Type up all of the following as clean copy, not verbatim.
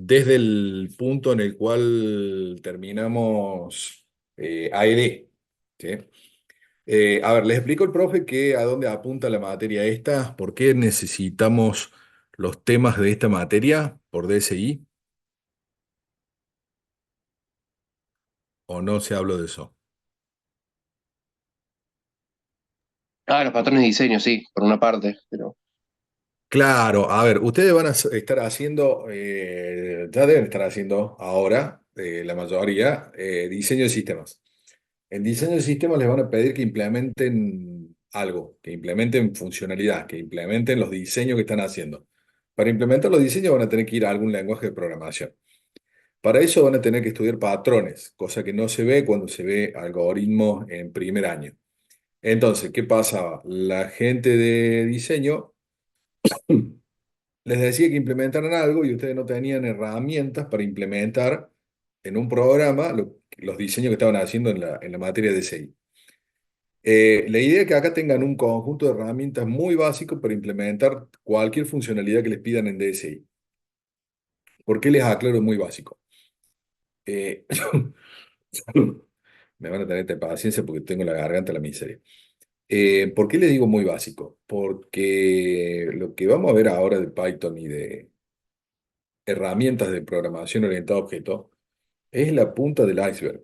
desde el punto en el cual terminamos AED. ¿Sí? A ver, les explico el profe que a dónde apunta la materia esta, por qué necesitamos los temas de esta materia por DSI, o no se habló de eso. Ah, los patrones de diseño, sí, por una parte, pero Claro, a ver, ustedes van a estar haciendo, ya deben estar haciendo ahora, la mayoría, diseño de sistemas. En diseño de sistemas les van a pedir que implementen algo, que implementen funcionalidad, que implementen los diseños que están haciendo. Para implementar los diseños van a tener que ir a algún lenguaje de programación. Para eso van a tener que estudiar patrones, cosa que no se ve cuando se ve algoritmos en primer año. Entonces, ¿qué pasaba? La gente de diseño les decía que implementaran algo y ustedes no tenían herramientas para implementar en un programa los diseños que estaban haciendo en la materia de CI. La idea es que acá tengan un conjunto de herramientas muy básico para implementar cualquier funcionalidad que les pidan en DSI. ¿Por qué les aclaro muy básico? Eh, Me van a tener paciencia porque tengo la garganta la miseria. ¿Por qué les digo muy básico? Porque lo que vamos a ver ahora de Python y de herramientas de programación orientada a objetos es la punta del iceberg.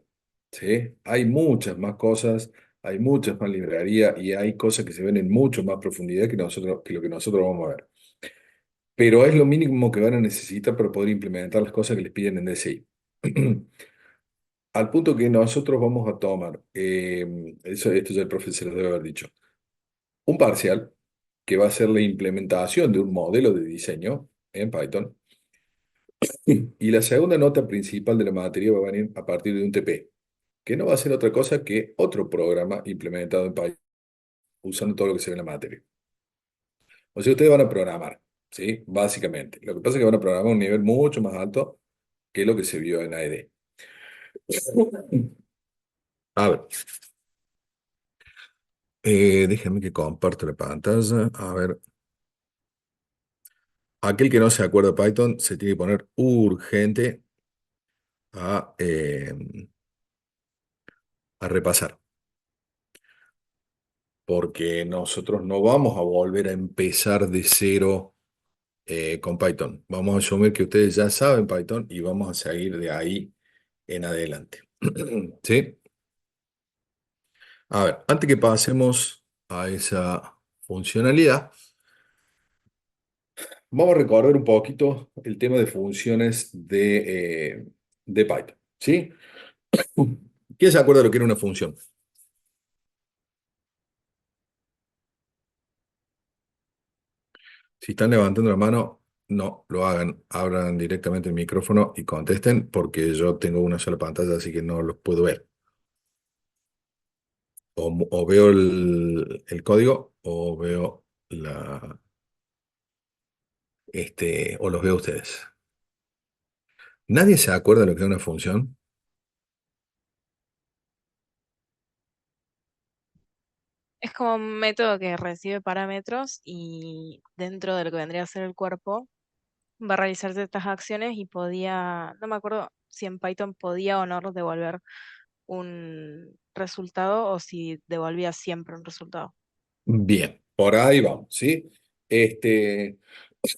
¿Sí? Hay muchas más cosas, hay muchas más librerías y hay cosas que se ven en mucho más profundidad que lo que nosotros vamos a ver. Pero es lo mínimo que van a necesitar para poder implementar las cosas que les piden en DSI. Al punto que nosotros vamos a tomar, esto ya el profesor debe haber dicho, un parcial que va a ser la implementación de un modelo de diseño en Python. Y la segunda nota principal de la materia va a venir a partir de un TP, que no va a ser otra cosa que otro programa implementado en Python usando todo lo que se ve en la materia. O sea, ustedes van a programar, ¿sí? Básicamente. Lo que pasa es que van a programar a un nivel mucho más alto que lo que se vio en AED. A ver, déjenme que comparto la pantalla. A ver, aquel que no se acuerda de Python se tiene que poner urgente a repasar, porque nosotros no vamos a volver a empezar de cero con Python. Vamos a asumir que ustedes ya saben Python y vamos a seguir de ahí en adelante. ¿Sí? A ver, antes que pasemos a esa funcionalidad, vamos a recordar un poquito el tema de funciones de Python. ¿Sí? ¿Quién se acuerda de lo que era una función? Si están levantando la mano, no lo hagan. Abran directamente el micrófono y contesten porque yo tengo una sola pantalla, así que no los puedo ver. O veo el código o veo o los veo a ustedes. ¿Nadie se acuerda de lo que es una función? Es como un método que recibe parámetros y dentro de lo que vendría a ser el cuerpo va a realizar ciertas acciones y podía, no me acuerdo si en Python podía o no devolver un resultado o si devolvía siempre un resultado. Bien, por ahí vamos, ¿sí? Este,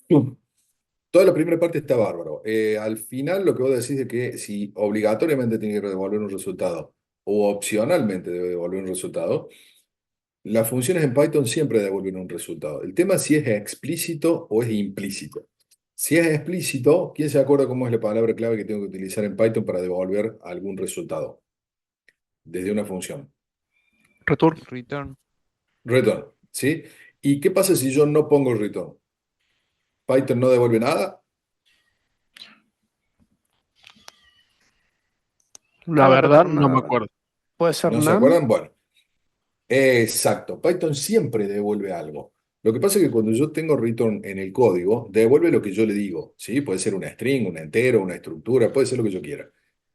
toda la primera parte está bárbaro. Al final lo que vos decís es que si obligatoriamente tiene que devolver un resultado o opcionalmente debe devolver un resultado, las funciones en Python siempre devuelven un resultado. El tema es si es explícito o es implícito. Si es explícito, ¿quién se acuerda cómo es la palabra clave que tengo que utilizar en Python para devolver algún resultado desde una función? Return. Return. Return, ¿sí? ¿Y qué pasa si yo no pongo return? ¿Python no devuelve nada? La Puede verdad, ser no me una, acuerdo. puede ser ¿No se none. acuerdan? Bueno, exacto. Python siempre devuelve algo. Lo que pasa es que cuando yo tengo return en el código, devuelve lo que yo le digo, ¿sí? Puede ser una string, un entero, una estructura, puede ser lo que yo quiera.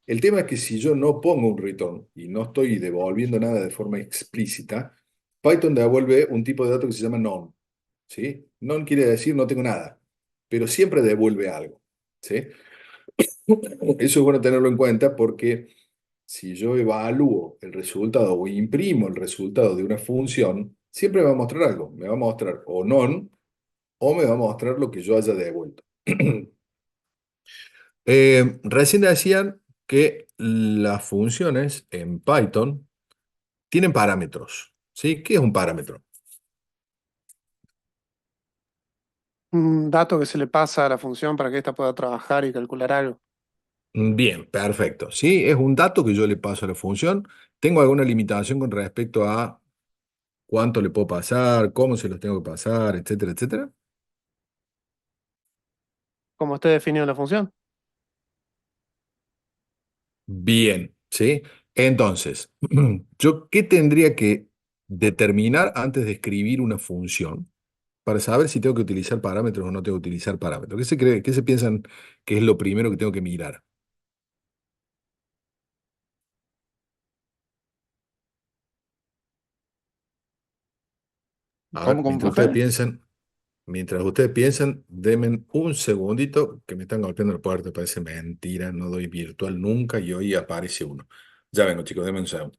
El tema es que si yo no pongo un return y no estoy devolviendo nada de forma explícita, Python devuelve un tipo de dato que se llama none, ¿sí? None quiere decir no tengo nada, pero siempre devuelve algo, ¿sí? Eso es bueno tenerlo en cuenta porque si yo evalúo el resultado o imprimo el resultado de una función, siempre me va a mostrar algo. Me va a mostrar o non o me va a mostrar lo que yo haya devuelto. Recién decían que las funciones en Python tienen parámetros. ¿Sí? ¿Qué es un parámetro? Un dato que se le pasa a la función para que ésta pueda trabajar y calcular algo. Bien, perfecto. Sí, es un dato que yo le paso a la función. ¿Tengo alguna limitación con respecto a cuánto le puedo pasar, cómo se los tengo que pasar, etcétera, etcétera? Como esté definido en la función. Bien, ¿sí? Entonces, ¿yo qué tendría que determinar antes de escribir una función para saber si tengo que utilizar parámetros o no tengo que utilizar parámetros? ¿Qué se cree, qué se piensan que es lo primero que tengo que mirar? A ¿Cómo, ver, cómo, profe? mientras ustedes piensan, denme un segundito que me están golpeando la puerta, parece mentira, no doy virtual nunca y hoy aparece uno. Ya vengo, chicos, denme un segundo.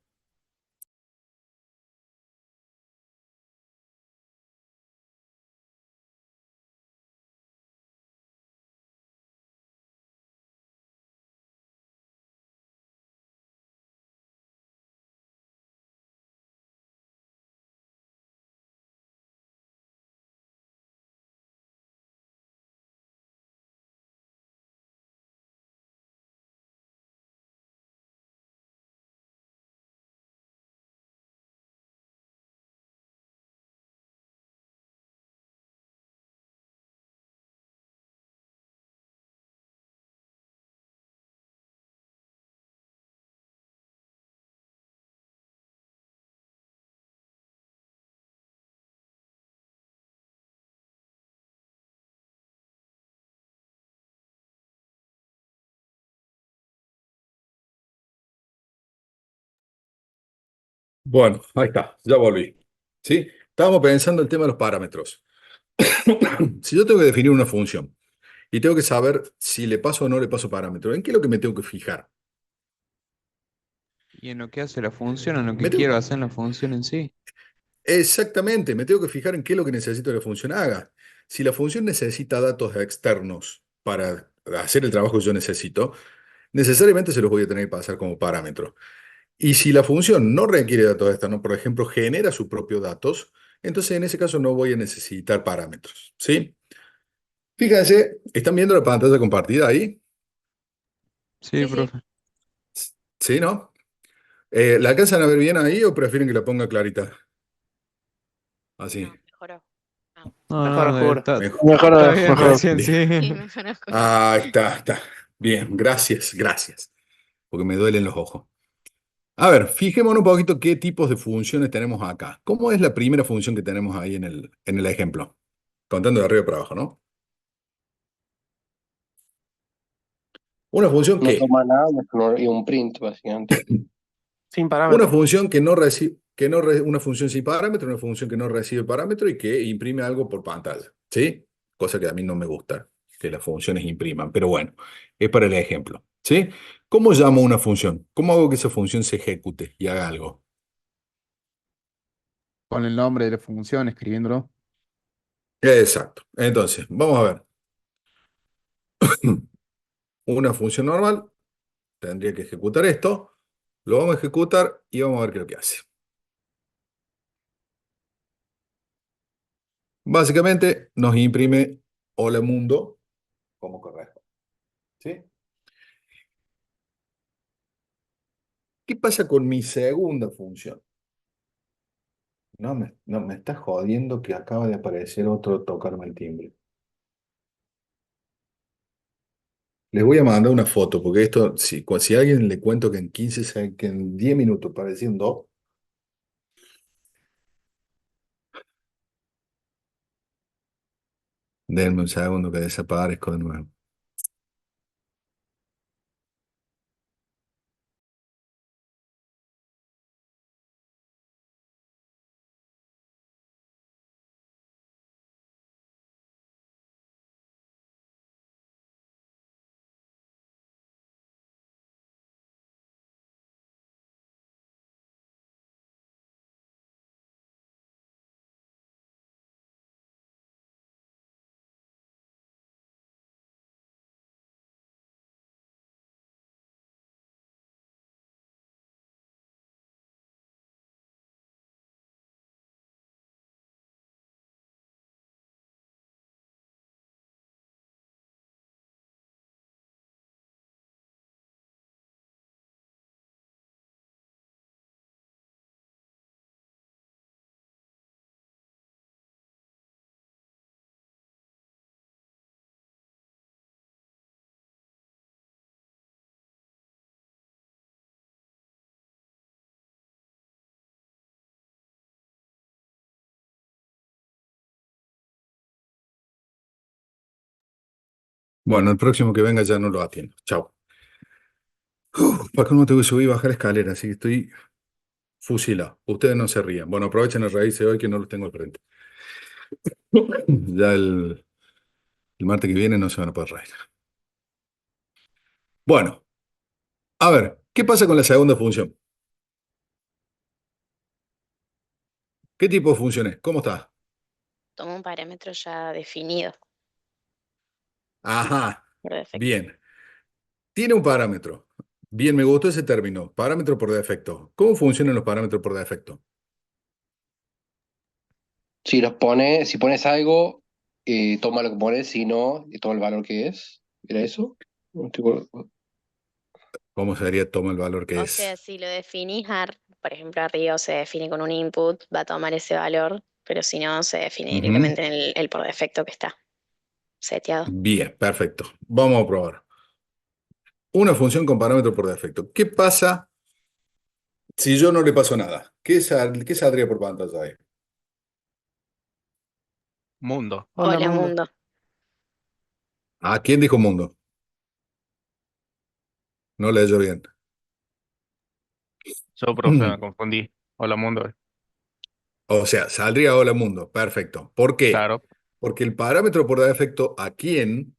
Bueno, ahí está, ya volví. ¿Sí? Estábamos pensando el tema de los parámetros. Si yo tengo que definir una función y tengo que saber si le paso o no le paso parámetros, ¿en qué es lo que me tengo que fijar? Y en lo que hace la función, en lo que Me tengo- quiero hacer la función en sí. Exactamente, me tengo que fijar en qué es lo que necesito que la función haga. Si la función necesita datos externos para hacer el trabajo que yo necesito, necesariamente se los voy a tener que pasar como parámetro. Y si la función no requiere datos externos, por ejemplo, genera sus propios datos, entonces en ese caso no voy a necesitar parámetros. ¿Sí? Fíjense, ¿están viendo la pantalla compartida ahí? Sí, Sí, sí. profe. ¿Sí, no? ¿La alcanzan a ver bien ahí o prefieren que la ponga clarita? Así. No, mejoró. No. Mejor No, oscuro. Mejor. Mejor, está bien mejor. recién, Bien. sí. Sí, mejor oscuro. Ah, está, está. Bien, gracias, gracias. Porque me duelen los ojos. A ver, fijémonos un poquito qué tipos de funciones tenemos acá. ¿Cómo es la primera función que tenemos ahí en el ejemplo? Contando de arriba para abajo, ¿no? Una función No que, toma nada y un print, básicamente. Sin una parámetros. función que no recibe, una función sin parámetro, una función que no recibe parámetro y que imprime algo por pantalla, ¿sí? Cosa que a mí no me gusta, que las funciones impriman, pero bueno, es para el ejemplo, ¿sí? ¿Cómo llamo una función? ¿Cómo hago que esa función se ejecute y haga algo? Con el nombre de la función, escribiéndolo. Exacto. Entonces, vamos a ver. Una función normal tendría que ejecutar esto, lo vamos a ejecutar y vamos a ver qué es lo que hace. Básicamente nos imprime hola mundo como correcto. ¿Sí? ¿Qué pasa con mi segunda función? No, me está jodiendo que acaba de aparecer otro tocarme el timbre. Les voy a mandar una foto, porque esto, si a alguien le cuento que en 15, que en 10 minutos parecían dos, denme un segundo que desaparezco de nuevo. Bueno, el próximo que venga ya no lo atiendo. Chao. Para que no tengo que subir y bajar escaleras, así que estoy fusilado. Ustedes no se rían. Bueno, aprovechen a reírse hoy que no los tengo al frente. Ya el martes que viene no se van a poder reír. Bueno, a ver, ¿qué pasa con la segunda función? ¿Qué tipo de función es? ¿Cómo está? Toma un parámetro ya definido Ajá, por defecto. bien. Tiene un parámetro. Bien, me gustó ese término. Parámetro por defecto. ¿Cómo funcionan los parámetros por defecto? Si pones algo, toma lo que pones, si no, toma el valor que es. ¿Era eso? No estoy por- ¿Cómo sería toma el valor que O sea, es? si lo definís, por ejemplo, arriba se define con un input, va a tomar ese valor, pero si no, se define Ujú. directamente en el por defecto que está seteado. Bien, perfecto. Vamos a probar. Una función con parámetro por defecto. ¿Qué pasa si yo no le paso nada? ¿Qué saldría por pantalla ahí? Mundo. Hola, Hola, mundo. mundo. ¿A quién dijo mundo? No leyó bien. Yo, profe, me confundí. Hola, mundo. O sea, saldría hola mundo. Perfecto. ¿Por qué? Claro. Porque el parámetro por defecto a quién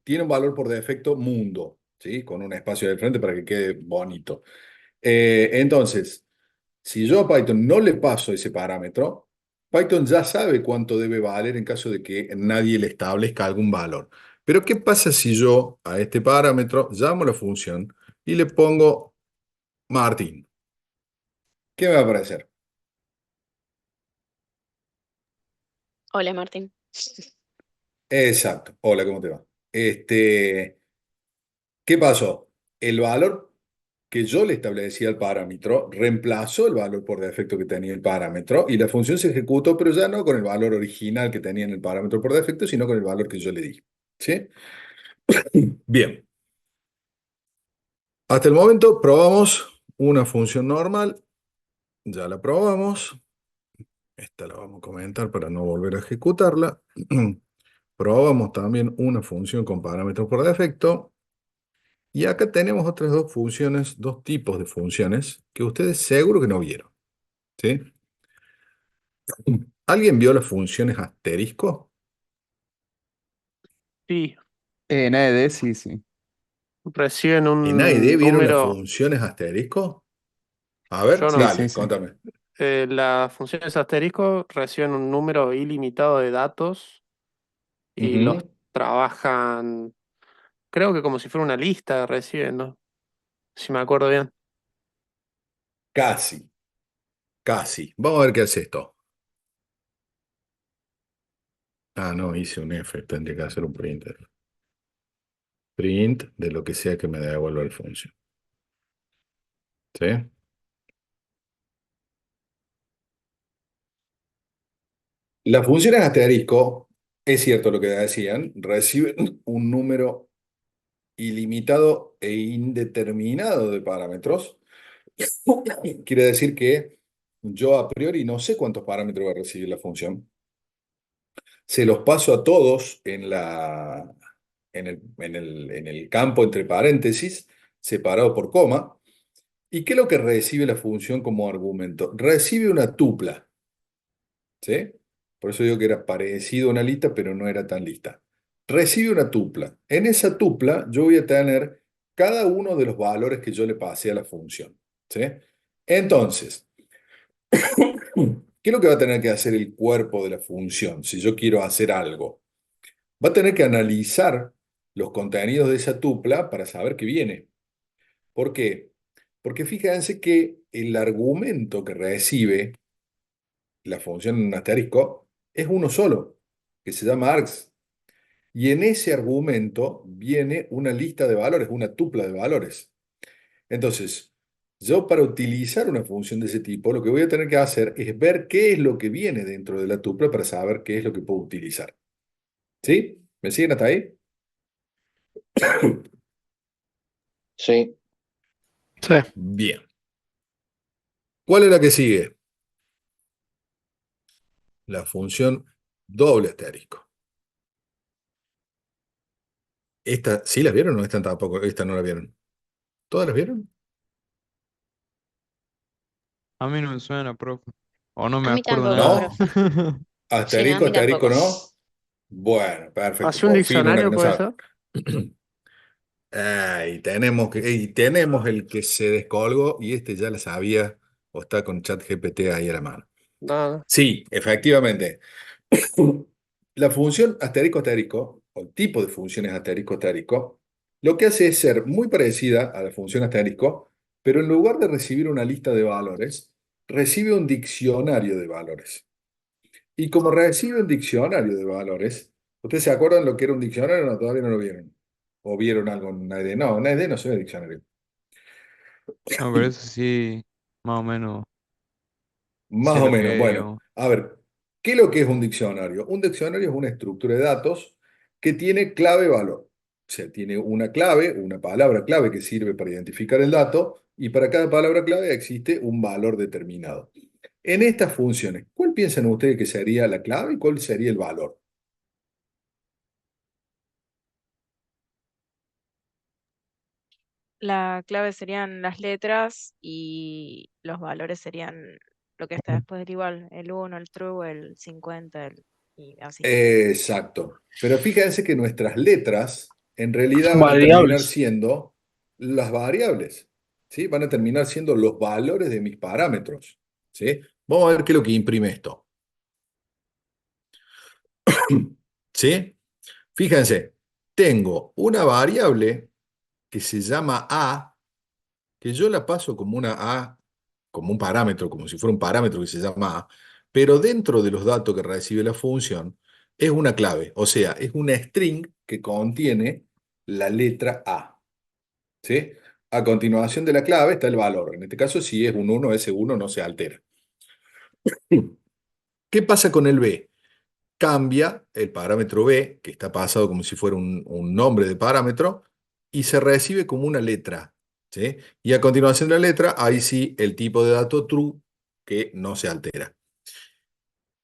tiene un valor por defecto mundo, ¿sí? Con un espacio de frente para que quede bonito. Entonces, si yo a Python no le paso ese parámetro, Python ya sabe cuánto debe valer en caso de que nadie le establezca algún valor. Pero ¿qué pasa si yo a este parámetro llamo la función y le pongo Martín? ¿Qué me va a aparecer? Hola, Martín. Exacto. Hola, ¿cómo te va? ¿Qué pasó? El valor que yo le establecía al parámetro reemplazó el valor por defecto que tenía el parámetro y la función se ejecutó, pero ya no con el valor original que tenía en el parámetro por defecto, sino con el valor que yo le di. ¿Sí? Bien. Hasta el momento probamos una función normal. Ya la probamos. Esta la vamos a comentar para no volver a ejecutarla. Probamos también una función con parámetros por defecto. Y acá tenemos otras dos funciones, dos tipos de funciones que ustedes seguro que no vieron. ¿Sí? ¿Alguien vio las funciones asterisco? Sí, En AED, sí, sí. reciben ¿En AID un vieron las número. funciones asterisco? A Yo ver, Sí, no. sí, dale, sí. contame. Las funciones asterisco reciben un número ilimitado de datos y los Ujú. trabajan, creo que como si fuera una lista reciben, ¿no? Si me acuerdo bien. Casi, casi. Vamos a ver qué hace esto. Ah, no, hice un F, tendría que hacer un print. Print de lo que sea que me devuelva la función. ¿Sí? Las funciones asterisco, es cierto lo que decían, reciben un número ilimitado e indeterminado de parámetros. Quiere decir que yo a priori no sé cuántos parámetros va a recibir la función. Se los paso a todos en el campo entre paréntesis, separado por coma. ¿Y qué es lo que recibe la función como argumento? Recibe una tupla, ¿sí? Por eso digo que era parecido a una lista, pero no era tan lista. Recibe una tupla. En esa tupla yo voy a tener cada uno de los valores que yo le pasé a la función, ¿sí? Entonces, ¿qué es lo que va a tener que hacer el cuerpo de la función si yo quiero hacer algo? Va a tener que analizar los contenidos de esa tupla para saber qué viene. ¿Por qué? Porque fíjense que el argumento que recibe la función en asterisco es uno solo, que se llama args. Y en ese argumento viene una lista de valores, una tupla de valores. Entonces, yo para utilizar una función de ese tipo, lo que voy a tener que hacer es ver qué es lo que viene dentro de la tupla para saber qué es lo que puedo utilizar. ¿Sí? ¿Me siguen hasta ahí? Sí. Sí. Bien. ¿Cuál es la que sigue? La función doble asterisco. ¿Esta sí las vieron o esta tampoco? Esta no la vieron. ¿Todas las vieron? A mí no me suena, profe. O no A me mí acuerdo tampoco, nada. ¿No? profe. Sí, no, a Asterisco, mí asterisco, tampoco. ¿no? Bueno, perfecto. ¿Hace un Por fin una que diccionario, no puede sabe. ser? Y tenemos el que se descolgó y este ya la sabía o está con ChatGPT ahí a la mano. Nada. Sí, efectivamente. La función asterisco asterisco, o el tipo de funciones asterisco asterisco, lo que hace es ser muy parecida a la función asterisco, pero en lugar de recibir una lista de valores, recibe un diccionario de valores. Y como recibe un diccionario de valores, ¿ustedes se acuerdan lo que era un diccionario? No, todavía no lo vieron. ¿O vieron algo en AED? No, en AED no se ve diccionario. No, pero eso sí, más o menos Más sé o lo menos. que es, Bueno, digamos. a ver, ¿qué es lo que es un diccionario? Un diccionario es una estructura de datos que tiene clave-valor. O sea, tiene una clave, una palabra clave que sirve para identificar el dato y para cada palabra clave existe un valor determinado. En estas funciones, ¿cuál piensan ustedes que sería la clave y cuál sería el valor? La clave serían las letras y los valores serían lo que está después del igual, el uno, el true, el 50, y así. Exacto. Pero fíjense que nuestras letras en realidad Son van a terminar variables. siendo las variables, ¿sí? Van a terminar siendo los valores de mis parámetros, ¿sí? Vamos a ver qué es lo que imprime esto, ¿sí? Fíjense, tengo una variable que se llama A, que yo la paso como una A, como un parámetro, como si fuera un parámetro que se llama A, pero dentro de los datos que recibe la función es una clave, o sea, es una string que contiene la letra A, ¿sí? A continuación de la clave está el valor. En este caso, si es un 1, ese 1 no se altera. ¿Qué pasa con el B? Cambia el parámetro B, que está pasado como si fuera un nombre de parámetro, y se recibe como una letra, ¿sí? Y a continuación de la letra, ahí sí el tipo de dato true, que no se altera.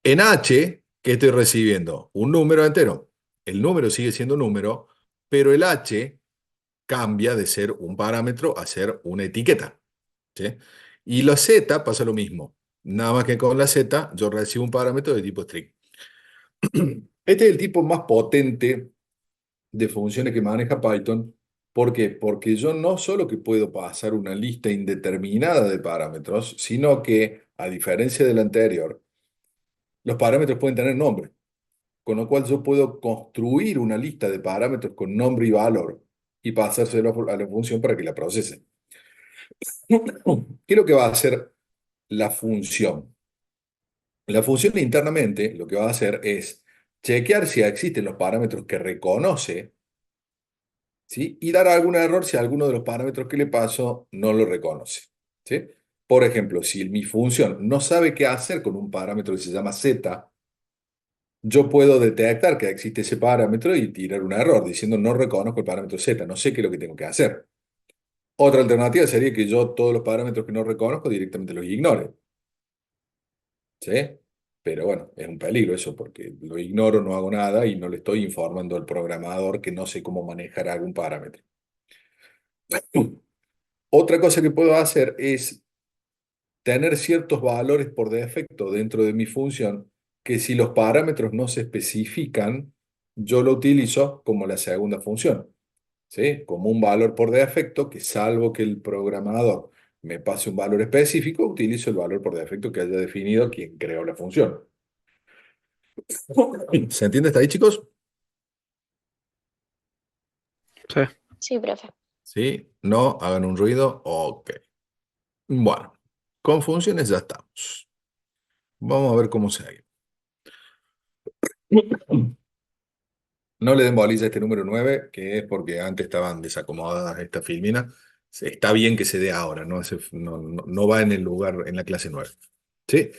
En H, ¿qué estoy recibiendo? Un número entero. El número sigue siendo número, pero el H cambia de ser un parámetro a ser una etiqueta, ¿sí? Y la Z pasa lo mismo. Nada más que con la Z yo recibo un parámetro de tipo string. Este es el tipo más potente de funciones que maneja Python. ¿Por qué? Porque yo no solo que puedo pasar una lista indeterminada de parámetros, sino que, a diferencia del anterior, los parámetros pueden tener nombre, con lo cual yo puedo construir una lista de parámetros con nombre y valor y pasárselo a la función para que la procese. ¿Qué es lo que va a hacer la función? La función internamente lo que va a hacer es chequear si existen los parámetros que reconoce, ¿sí? Y dar algún error si alguno de los parámetros que le paso no lo reconoce, ¿sí? Por ejemplo, si mi función no sabe qué hacer con un parámetro que se llama z, yo puedo detectar que existe ese parámetro y tirar un error diciendo no reconozco el parámetro z, no sé qué es lo que tengo que hacer. Otra alternativa sería que yo todos los parámetros que no reconozco directamente los ignore, ¿sí? Pero bueno, es un peligro eso porque lo ignoro, no hago nada y no le estoy informando al programador que no sé cómo manejar algún parámetro. Otra cosa que puedo hacer es tener ciertos valores por defecto dentro de mi función que si los parámetros no se especifican, yo lo utilizo como la segunda función, ¿sí? Como un valor por defecto que salvo que el programador me pase un valor específico, utilizo el valor por defecto que haya definido quien creó la función. ¿Se entiende hasta ahí, chicos? Sí. Sí, profe. ¿Sí? ¿No? ¿Hagan un ruido? Ok. Bueno, con funciones ya estamos. Vamos a ver cómo se hace. No le den bolilla a este número 9, que es porque antes estaban desacomodadas estas filminas. Está bien que se dé ahora, no, no va en el lugar, en la clase 9. ¿Sí?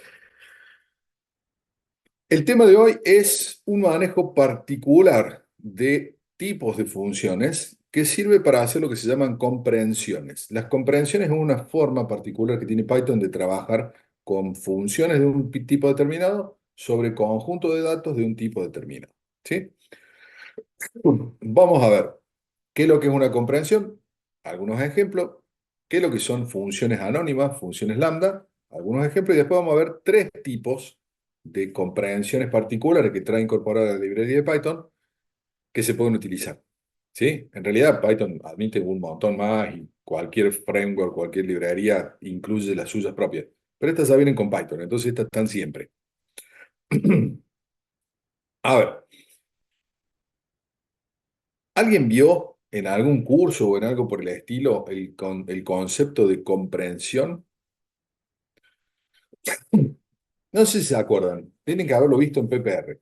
El tema de hoy es un manejo particular de tipos de funciones que sirve para hacer lo que se llaman comprensiones. Las comprensiones es una forma particular que tiene Python de trabajar con funciones de un tipo determinado sobre conjunto de datos de un tipo determinado. ¿Sí? Vamos a ver. ¿Qué es lo que es una comprensión? Algunos ejemplos. ¿Qué es lo que son funciones anónimas, funciones lambda? Algunos ejemplos. Y después vamos a ver tres tipos de comprensiones particulares que trae incorporada la librería de Python que se pueden utilizar. ¿Sí? En realidad Python admite un montón más y cualquier framework, cualquier librería incluye las suyas propias. Pero estas ya vienen con Python, entonces estas están siempre. A ver, ¿alguien vio en algún curso o en algo por el estilo el concepto de comprensión? No sé si se acuerdan, tienen que haberlo visto en PPR.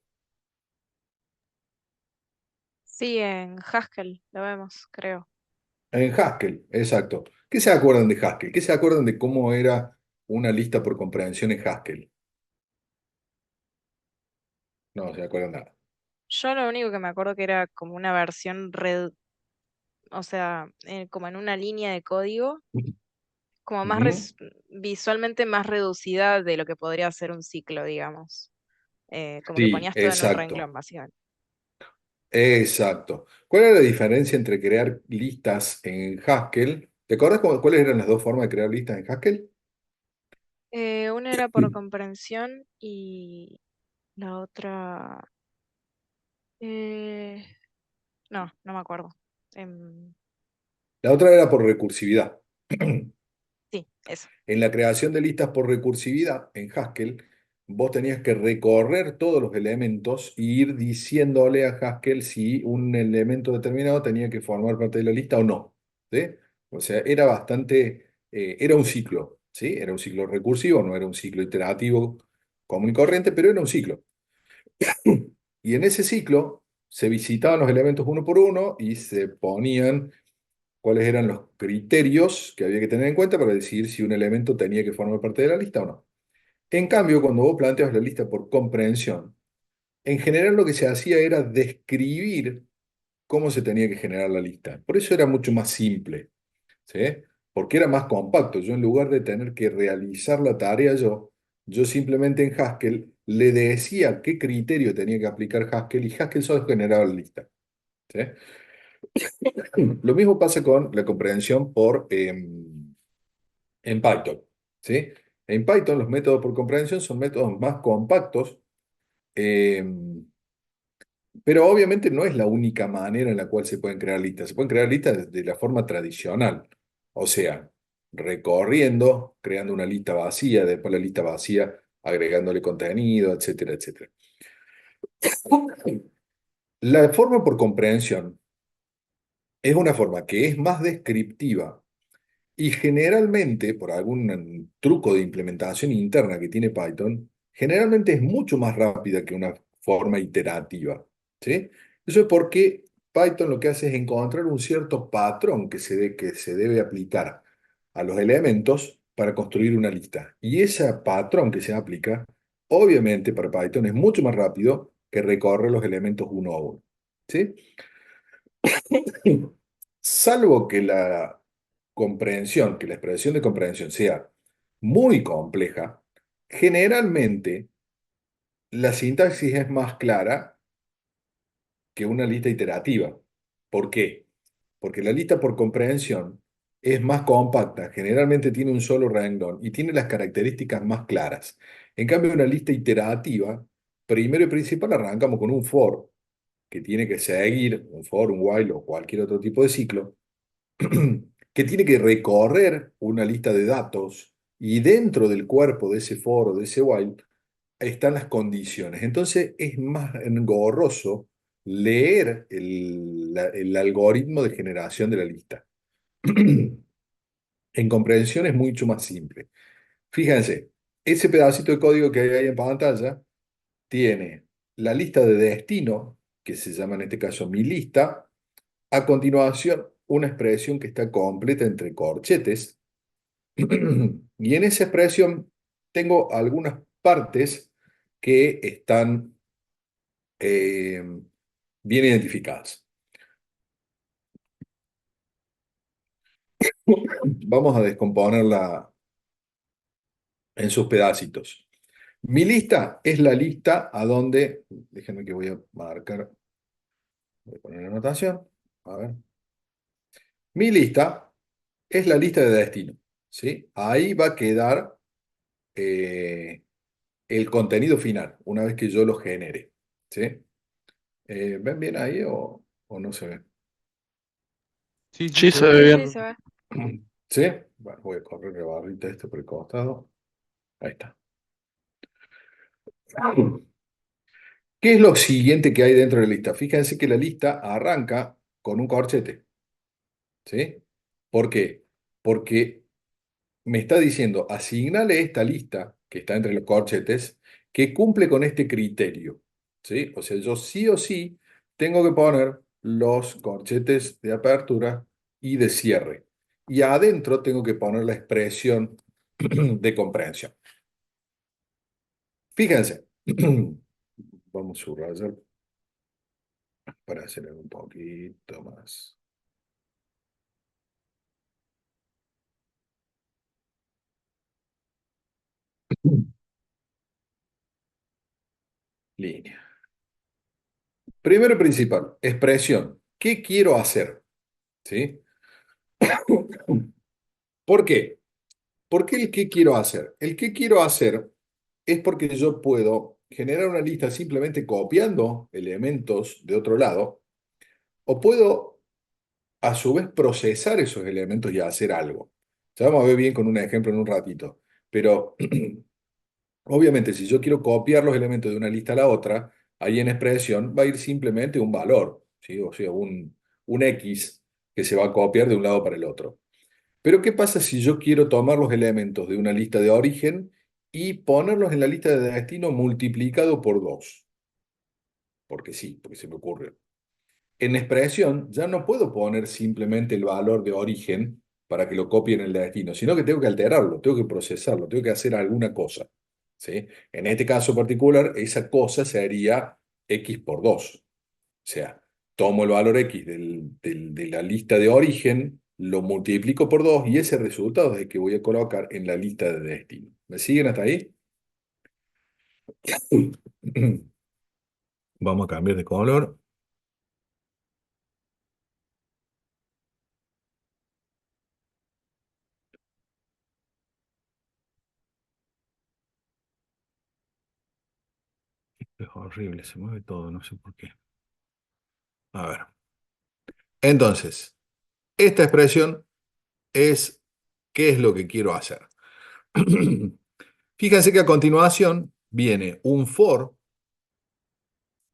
Sí, en Haskell lo vemos, creo. En Haskell, exacto. ¿Qué se acuerdan de Haskell? ¿Qué se acuerdan de cómo era una lista por comprensión en Haskell? No, se acuerdan nada. Yo lo único que me acuerdo que era como una versión o sea, como en una línea de código, como más Ujú. visualmente más reducida de lo que podría ser un ciclo, digamos. Como que Sí, ponías todo en un exacto. renglón, básicamente. Exacto. ¿Cuál era la diferencia entre crear listas en Haskell? ¿Te acuerdas cuáles eran las dos formas de crear listas en Haskell? Una era por comprensión y la otra, eh, no me acuerdo. Em, La otra era por recursividad. sí, eso. En la creación de listas por recursividad, en Haskell, vos tenías que recorrer todos los elementos e ir diciéndole a Haskell si un elemento determinado tenía que formar parte de la lista o no. ¿Sí? O sea, era bastante, era un ciclo, ¿sí? Era un ciclo recursivo, no era un ciclo iterativo común y corriente, pero era un ciclo. Y en ese ciclo se visitaban los elementos uno por uno y se ponían cuáles eran los criterios que había que tener en cuenta para decidir si un elemento tenía que formar parte de la lista o no. En cambio, cuando vos planteas la lista por comprensión, en general lo que se hacía era describir cómo se tenía que generar la lista. Por eso era mucho más simple, ¿sí? Porque era más compacto. Yo en lugar de tener que realizar la tarea yo simplemente en Haskell le decía qué criterio tenía que aplicar Haskell y Haskell solo generaba la lista, ¿sí? Lo mismo pasa con la comprensión en Python, ¿sí? En Python los métodos por comprensión son métodos más compactos, eh, pero obviamente no es la única manera en la cual se pueden crear listas. Se pueden crear listas de la forma tradicional, o sea, recorriendo, creando una lista vacía, después la lista vacía agregándole contenido, etcétera, etcétera. La forma por comprensión es una forma que es más descriptiva. Y generalmente, por algún truco de implementación interna que tiene Python, generalmente es mucho más rápida que una forma iterativa, ¿sí? Eso es porque Python lo que hace es encontrar un cierto patrón que se debe aplicar a los elementos para construir una lista. Y ese patrón que se aplica, obviamente para Python es mucho más rápido que recorrer los elementos uno a uno, ¿sí? Salvo que la comprensión, que la expresión de comprensión sea muy compleja, generalmente la sintaxis es más clara que una lista iterativa. ¿Por qué? Porque la lista por comprensión es más compacta, generalmente tiene un solo renglón y tiene las características más claras. En cambio, una lista iterativa, primero y principal arrancamos con un for que tiene que seguir, un for, un while o cualquier otro tipo de ciclo, que tiene que recorrer una lista de datos y dentro del cuerpo de ese for o de ese while están las condiciones. Entonces es más engorroso leer el algoritmo de generación de la lista. En comprensión es mucho más simple. Fíjense, ese pedacito de código que hay ahí en pantalla tiene la lista de destino, que se llama en este caso mi lista. A continuación, una expresión que está completa entre corchetes. Y en esa expresión tengo algunas partes que están eh, bien identificadas. Vamos a descomponerla en sus pedacitos. Mi lista es la lista a donde, déjenme que voy a marcar, voy a poner la anotación, a ver. Mi lista es la lista de destino, ¿sí? Ahí va a quedar el contenido final, una vez que yo lo genere, ¿sí? ¿Ven bien ahí o no se ve? Sí, sí, Sí, se se ve. ve Sí, bien. se ve. ¿Sí? Bueno, voy a correr la barrita este por el costado. Ahí está. ¿Qué es lo siguiente que hay dentro de la lista? Fíjense que la lista arranca con un corchete, ¿sí? ¿Por qué? Porque me está diciendo, asignale esta lista que está entre los corchetes que cumple con este criterio, ¿sí? O sea, yo sí o sí tengo que poner los corchetes de apertura y de cierre. Y adentro tengo que poner la expresión de comprensión. Fíjense, vamos a subrayar para hacer un poquito más. Línea. Primero y principal, expresión. ¿Qué quiero hacer? ¿Sí? ¿Por qué? ¿Por qué el qué quiero hacer? El qué quiero hacer es porque yo puedo generar una lista simplemente copiando elementos de otro lado, o puedo a su vez procesar esos elementos y hacer algo. Ya vamos a ver bien con un ejemplo en un ratito, pero obviamente si yo quiero copiar los elementos de una lista a la otra, ahí en expresión va a ir simplemente un valor, ¿sí? O sea, un X que se va a copiar de un lado para el otro. Pero ¿qué pasa si yo quiero tomar los elementos de una lista de origen y ponerlos en la lista de destino multiplicado por 2? Porque sí, porque se me ocurre. En expresión ya no puedo poner simplemente el valor de origen para que lo copie en el destino, sino que tengo que alterarlo, tengo que procesarlo, tengo que hacer alguna cosa, ¿sí? En este caso particular, esa cosa sería x por 2. O sea, tomo el valor X de la lista de origen, lo multiplico por 2 y ese resultado es el que voy a colocar en la lista de destino. ¿Me siguen hasta ahí? Vamos a cambiar de color. Es horrible, se mueve todo, no sé por qué. A ver. Entonces, esta expresión es ¿qué es lo que quiero hacer? Fíjense que a continuación viene un for,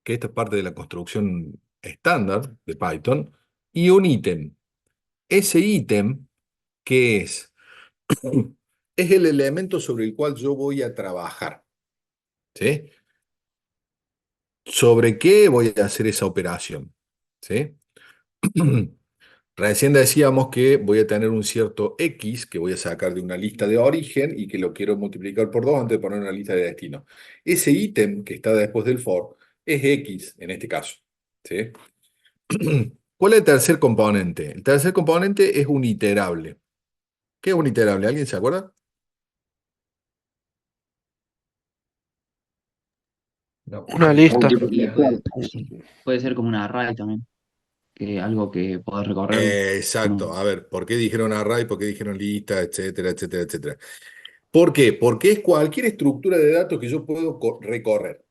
que esta es parte de la construcción estándar de Python, y un ítem. Ese ítem, ¿qué es? Es el elemento sobre el cual yo voy a trabajar, ¿sí? ¿Sobre qué voy a hacer esa operación? ¿Sí? Recién decíamos que voy a tener un cierto X que voy a sacar de una lista de origen y que lo quiero multiplicar por 2 antes de poner una lista de destino. Ese ítem que está después del for es X en este caso, ¿sí? ¿Cuál es el tercer componente? El tercer componente es un iterable. ¿Qué es un iterable? ¿Alguien se acuerda? No, Una Un lista. tipo de lista. Puede ser como una array también, que algo que podés recorrer. Exacto. Como, A ver, ¿por qué dijeron array? ¿Por qué dijeron lista? Etcétera, etcétera, etcétera. ¿Por qué? Porque es cualquier estructura de datos que yo puedo recorrer,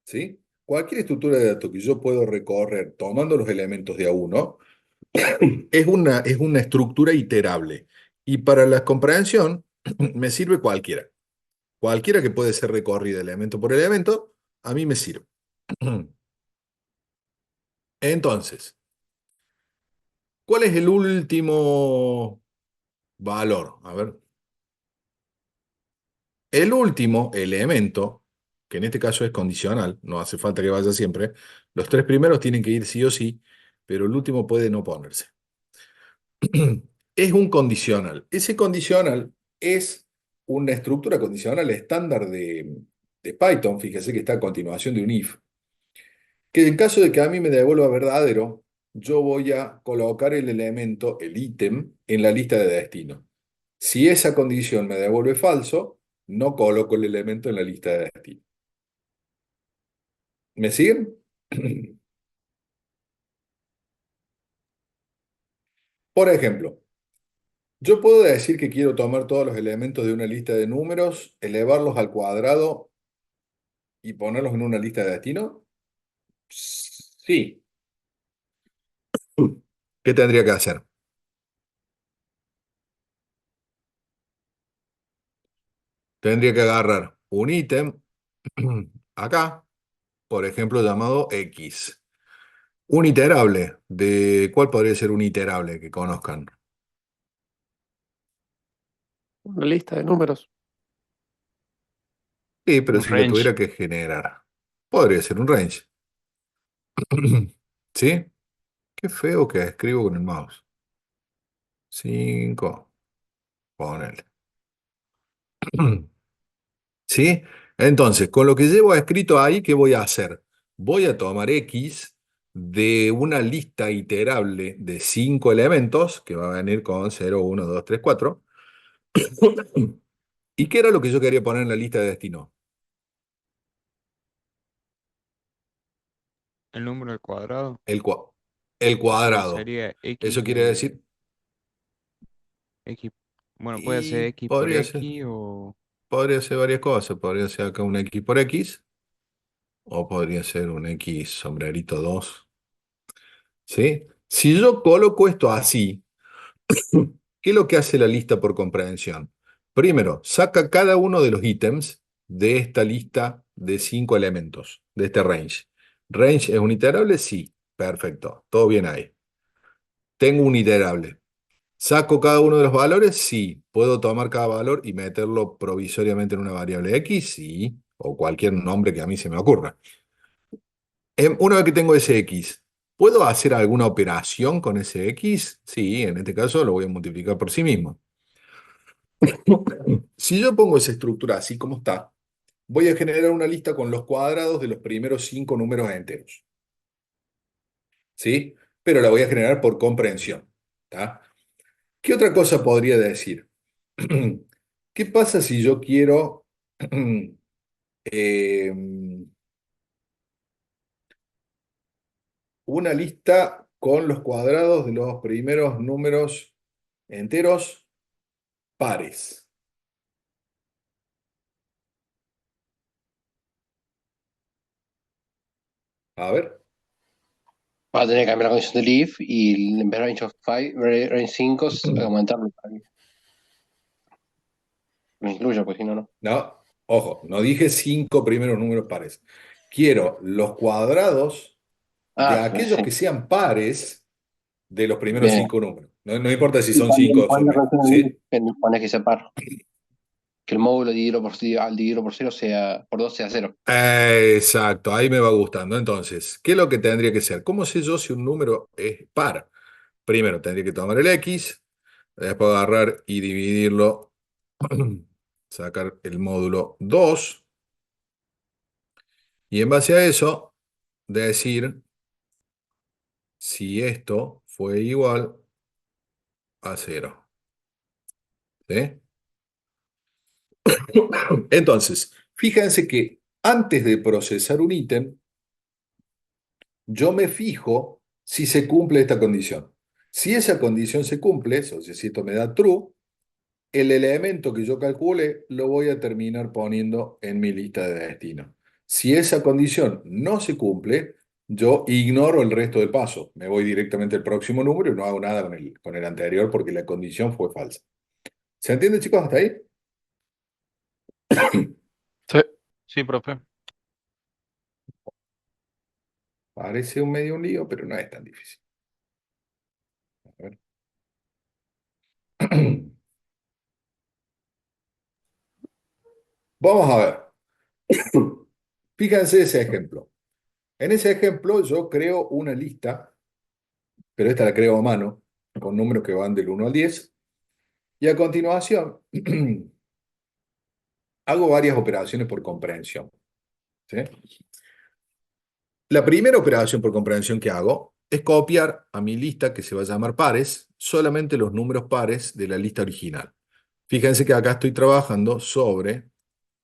¿sí? Cualquier estructura de datos que yo puedo recorrer tomando los elementos de a uno es una estructura iterable. Y para la comprensión me sirve cualquiera. Cualquiera que puede ser recorrida elemento por elemento, a mí me sirve. Entonces, ¿cuál es el último valor? A ver. El último elemento, que en este caso es condicional, no hace falta que vaya siempre, los tres primeros tienen que ir sí o sí, pero el último puede no ponerse. Es un condicional. Ese condicional es una estructura condicional estándar de Python, fíjese que está a continuación de un if, que en caso de que a mí me devuelva verdadero, yo voy a colocar el elemento, el ítem, en la lista de destino. Si esa condición me devuelve falso, no coloco el elemento en la lista de destino. ¿Me siguen? Por ejemplo, yo puedo decir que quiero tomar todos los elementos de una lista de números, elevarlos al cuadrado y ponerlos en una lista de destino. Sí. ¿Qué tendría que hacer? Tendría que agarrar un ítem acá, por ejemplo, llamado X. Un iterable. ¿De cuál podría ser un iterable que conozcan? Una lista de números. Sí, pero Un si lo range. tuviera que generar, podría ser un range. ¿Sí? Qué feo que escribo con el mouse. 5. Ponele. ¿Sí? Entonces, con lo que llevo escrito ahí, ¿qué voy a hacer? Voy a tomar X de una lista iterable de 5 elementos, que va a venir con 0, 1, 2, 3, 4. ¿Y qué era lo que yo quería poner en la lista de destino? El número al cuadrado. El, el O sea, cuadrado. sería Eso X quiere de decir, X. Bueno, puede ser y X por X o podría ser varias cosas. Podría ser acá un X por X, o podría ser un X sombrerito 2. ¿Sí? Si yo coloco esto así, ¿qué es lo que hace la lista por comprensión? Primero, saca cada uno de los ítems de esta lista de 5 elementos, de este range. ¿Range es un iterable? Sí. Perfecto. Todo bien ahí. Tengo un iterable. ¿Saco cada uno de los valores? Sí. ¿Puedo tomar cada valor y meterlo provisoriamente en una variable X? Sí. O cualquier nombre que a mí se me ocurra. Una vez que tengo ese X, ¿puedo hacer alguna operación con ese X? Sí, en este caso lo voy a multiplicar por sí mismo. Si yo pongo esa estructura así como está, voy a generar una lista con los cuadrados de los primeros 5 números enteros. ¿Sí? Pero la voy a generar por comprensión. ¿Tá? ¿Qué otra cosa podría decir? ¿Qué pasa si yo quiero eh, una lista con los cuadrados de los primeros números enteros pares? A ver. Va a tener que cambiar la condición del if y en vez de range of 5, range 5, aumentarlo. Lo incluyo, pues si no, no. No, ojo, no dije 5 primeros números pares. Quiero los cuadrados de Ah, aquellos sí. que sean pares de los primeros Bien. 5 números. No, no importa si Y son cuando 5 o son pones la menos. condición del if, ¿Sí? que no pones que sea par. Que el módulo dividido por, al dividirlo por 0 sea, por 2 sea 0. Exacto, ahí me va gustando. Entonces, ¿qué es lo que tendría que ser? ¿Cómo sé yo si un número es par? Primero, tendría que tomar el X, después agarrar y dividirlo, sacar el módulo 2, y en base a eso, decir si esto fue igual a 0. ¿Sí? Entonces, fíjense que antes de procesar un ítem, yo me fijo si se cumple esta condición. Si esa condición se cumple, o sea, si esto me da true, el elemento que yo calcule lo voy a terminar poniendo en mi lista de destino. Si esa condición no se cumple, yo ignoro el resto del paso. Me voy directamente al próximo número y no hago nada con el anterior porque la condición fue falsa. ¿Se entiende, chicos, hasta ahí? Sí. Sí, profe. Parece un medio un lío, pero no es tan difícil. A ver. Vamos a ver. Fíjense ese ejemplo. En ese ejemplo yo creo una lista, pero esta la creo a mano, con números que van del 1 al 10, y a continuación hago varias operaciones por comprensión. ¿Sí? La primera operación por comprensión que hago es copiar a mi lista, que se va a llamar pares, solamente los números pares de la lista original. Fíjense que acá estoy trabajando sobre,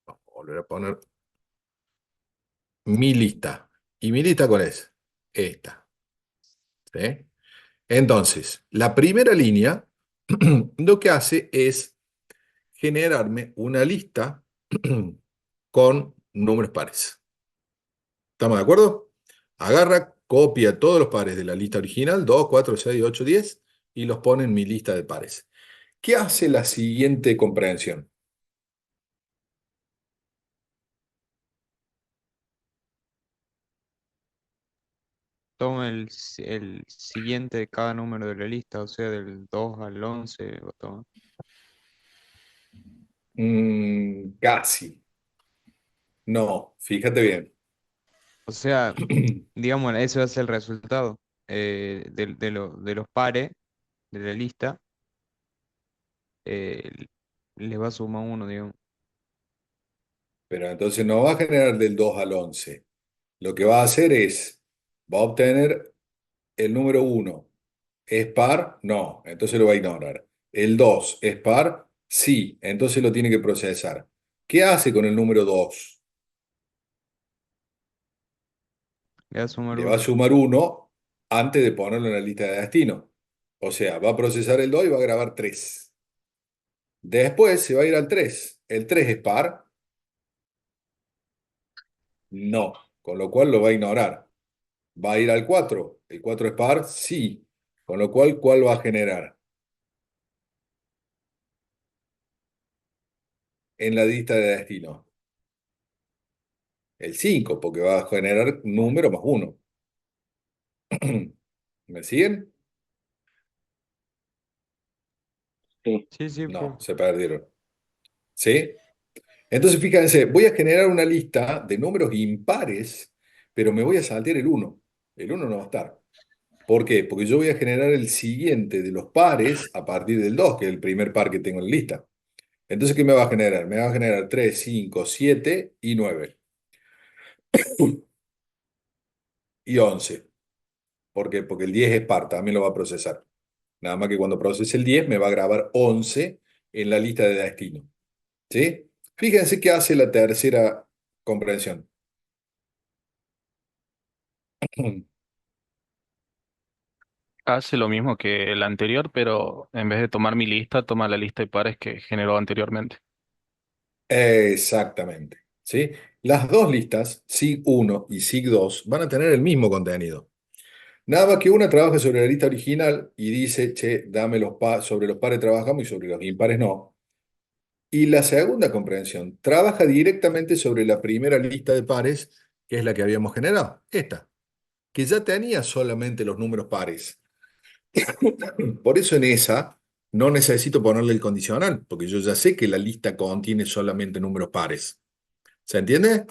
vamos a volver a poner mi lista. ¿Y mi lista cuál es? Esta. ¿Sí? Entonces, la primera línea lo que hace es generarme una lista con números pares. ¿Estamos de acuerdo? Agarra, copia todos los pares de la lista original, 2, 4, 6, 8, 10, y los pone en mi lista de pares. ¿Qué hace la siguiente comprensión? Toma el siguiente de cada número de la lista, o sea, del 2 al 11. Casi. No, fíjate bien. O sea, digamos, eso es el resultado de los pares de la lista. eh, Les va a sumar uno, digamos. Pero entonces no va a generar del 2 al 11. Lo que va a hacer es, va a obtener el número 1. ¿Es par? No, entonces lo va a ignorar. El 2 ¿es par? Sí, entonces lo tiene que procesar. ¿Qué hace con el número 2? Le va a sumar Le va a uno. sumar 1 antes de ponerlo en la lista de destino. O sea, va a procesar el 2 y va a grabar 3. Después se va a ir al 3. ¿El 3 es par? No, con lo cual lo va a ignorar. Va a ir al 4. ¿El 4 es par? Sí. Con lo cual, ¿cuál va a generar en la lista de destino? El 5, porque va a generar número más 1. ¿Me siguen? Sí. Sí, sí, No, profe. se perdieron. ¿Sí? Entonces, fíjense, voy a generar una lista de números impares, pero me voy a saltear el 1. El 1 no va a estar. ¿Por qué? Porque yo voy a generar el siguiente de los pares a partir del 2, que es el primer par que tengo en la lista. Entonces, ¿qué me va a generar? Me va a generar 3, 5, 7 y 9. Y 11. ¿Por qué? Porque el 10 es par, también lo va a procesar. Nada más que cuando procese el 10 me va a grabar 11 en la lista de destino. ¿Sí? Fíjense qué hace la tercera comprensión. Hace lo mismo que el anterior, pero en vez de tomar mi lista, toma la lista de pares que generó anteriormente. Exactamente. ¿Sí? Las dos listas, SIG 1 y SIG 2, van a tener el mismo contenido. Nada más que una trabaja sobre la lista original y dice, che, dame sobre los pares trabajamos y sobre los impares no. Y la segunda comprensión trabaja directamente sobre la primera lista de pares, que es la que habíamos generado, esta, que ya tenía solamente los números pares. Por eso en esa no necesito ponerle el condicional, porque yo ya sé que la lista contiene solamente números pares. ¿Se entiende?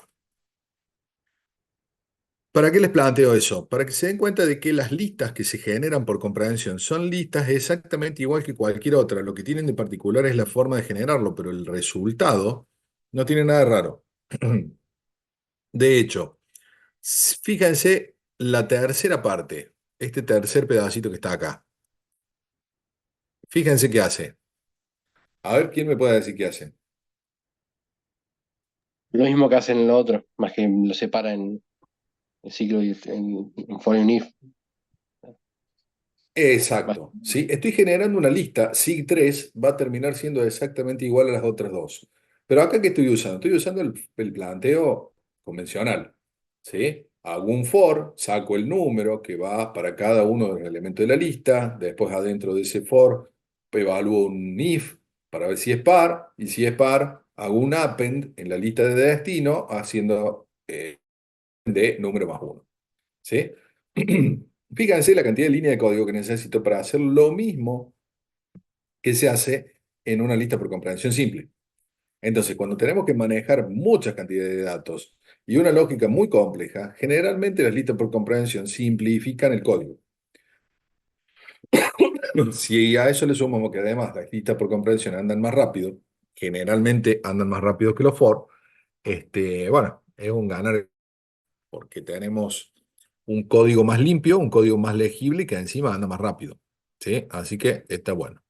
¿Para qué les planteo eso? Para que se den cuenta de que las listas que se generan por comprensión son listas exactamente igual que cualquier otra. Lo que tienen de particular es la forma de generarlo, pero el resultado no tiene nada de raro. De hecho, fíjense la tercera parte, este tercer pedacito que está acá. Fíjense qué hace. A ver, ¿quién me puede decir qué hace? Lo mismo que hacen en lo otro, más que lo separa en ciclo y en for y un if. Más- Exacto, ¿sí? Estoy generando una lista, SIG 3 va a terminar siendo exactamente igual a las otras dos. Pero acá, ¿qué estoy usando? Estoy usando el planteo convencional, ¿sí? Hago un for, saco el número que va para cada uno de los elementos de la lista, después adentro de ese for evalúo un if para ver si es par, y si es par, hago un append en la lista de destino haciendo de número más uno. ¿Sí? Fíjense la cantidad de líneas de código que necesito para hacer lo mismo que se hace en una lista por comprensión simple. Entonces, cuando tenemos que manejar muchas cantidades de datos y una lógica muy compleja, generalmente las listas por comprensión simplifican el código. Si a eso le sumamos que además las listas por comprensión andan más rápido, generalmente andan más rápido que los for, bueno, es un ganar porque tenemos un código más limpio, un código más legible y que encima anda más rápido. ¿Sí? Así que está bueno.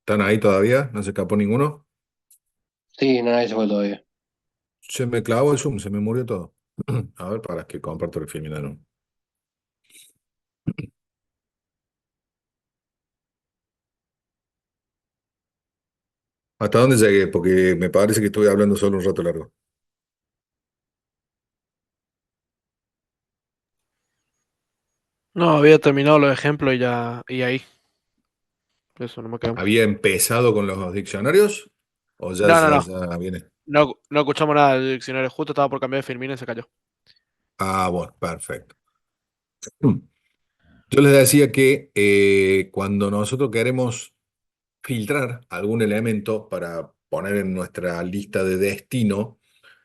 ¿Están ahí todavía? ¿No se escapó ninguno? Sí, no, nadie se fue todavía. Se me clavó el Zoom, se me murió todo. A ver, para que comparto el film de nuevo. ¿Hasta dónde llegué? Porque me parece que estuve hablando solo un rato largo. No, había terminado los ejemplos y ya, y ahí. Eso, no me quedó. ¿Había empezado con los diccionarios? ¿O ya, No, no, ya, no. ya viene? No, no escuchamos nada del diccionario. Justo estaba por cambiar de Firmino y se cayó. Ah, bueno, perfecto. Yo les decía que cuando nosotros queremos filtrar algún elemento para poner en nuestra lista de destino,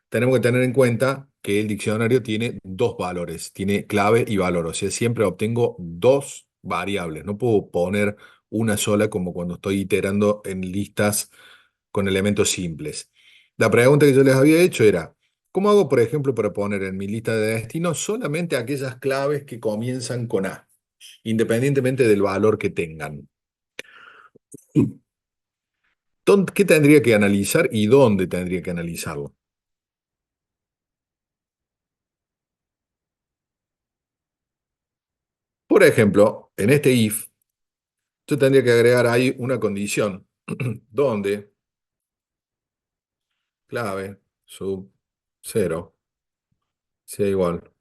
tenemos que tener en cuenta que el diccionario tiene dos valores, tiene clave y valor. O sea, siempre obtengo dos variables. No puedo poner una sola como cuando estoy iterando en listas con elementos simples. La pregunta que yo les había hecho era, ¿cómo hago, por ejemplo, para poner en mi lista de destino solamente aquellas claves que comienzan con A, independientemente del valor que tengan? ¿Qué tendría que analizar y dónde tendría que analizarlo? Por ejemplo, en este if, yo tendría que agregar ahí una condición donde clave sub 0 sea igual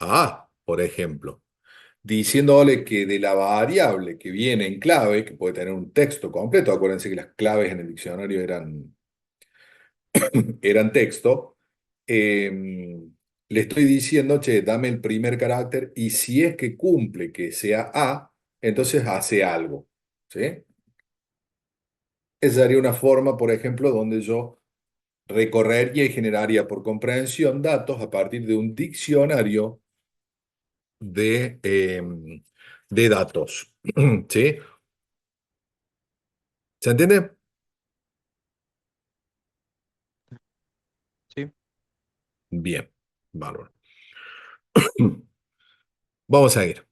a A, por ejemplo, diciéndole que de la variable que viene en clave, que puede tener un texto completo, acuérdense que las claves en el diccionario eran texto, le estoy diciendo, che, dame el primer carácter y si es que cumple que sea A, entonces hace algo, ¿sí? Esa sería una forma, por ejemplo, donde yo recorrería y generaría por comprensión datos a partir de un diccionario de datos. ¿Sí? ¿Se entiende? Sí. Bien, bárbaro. Vamos a ir.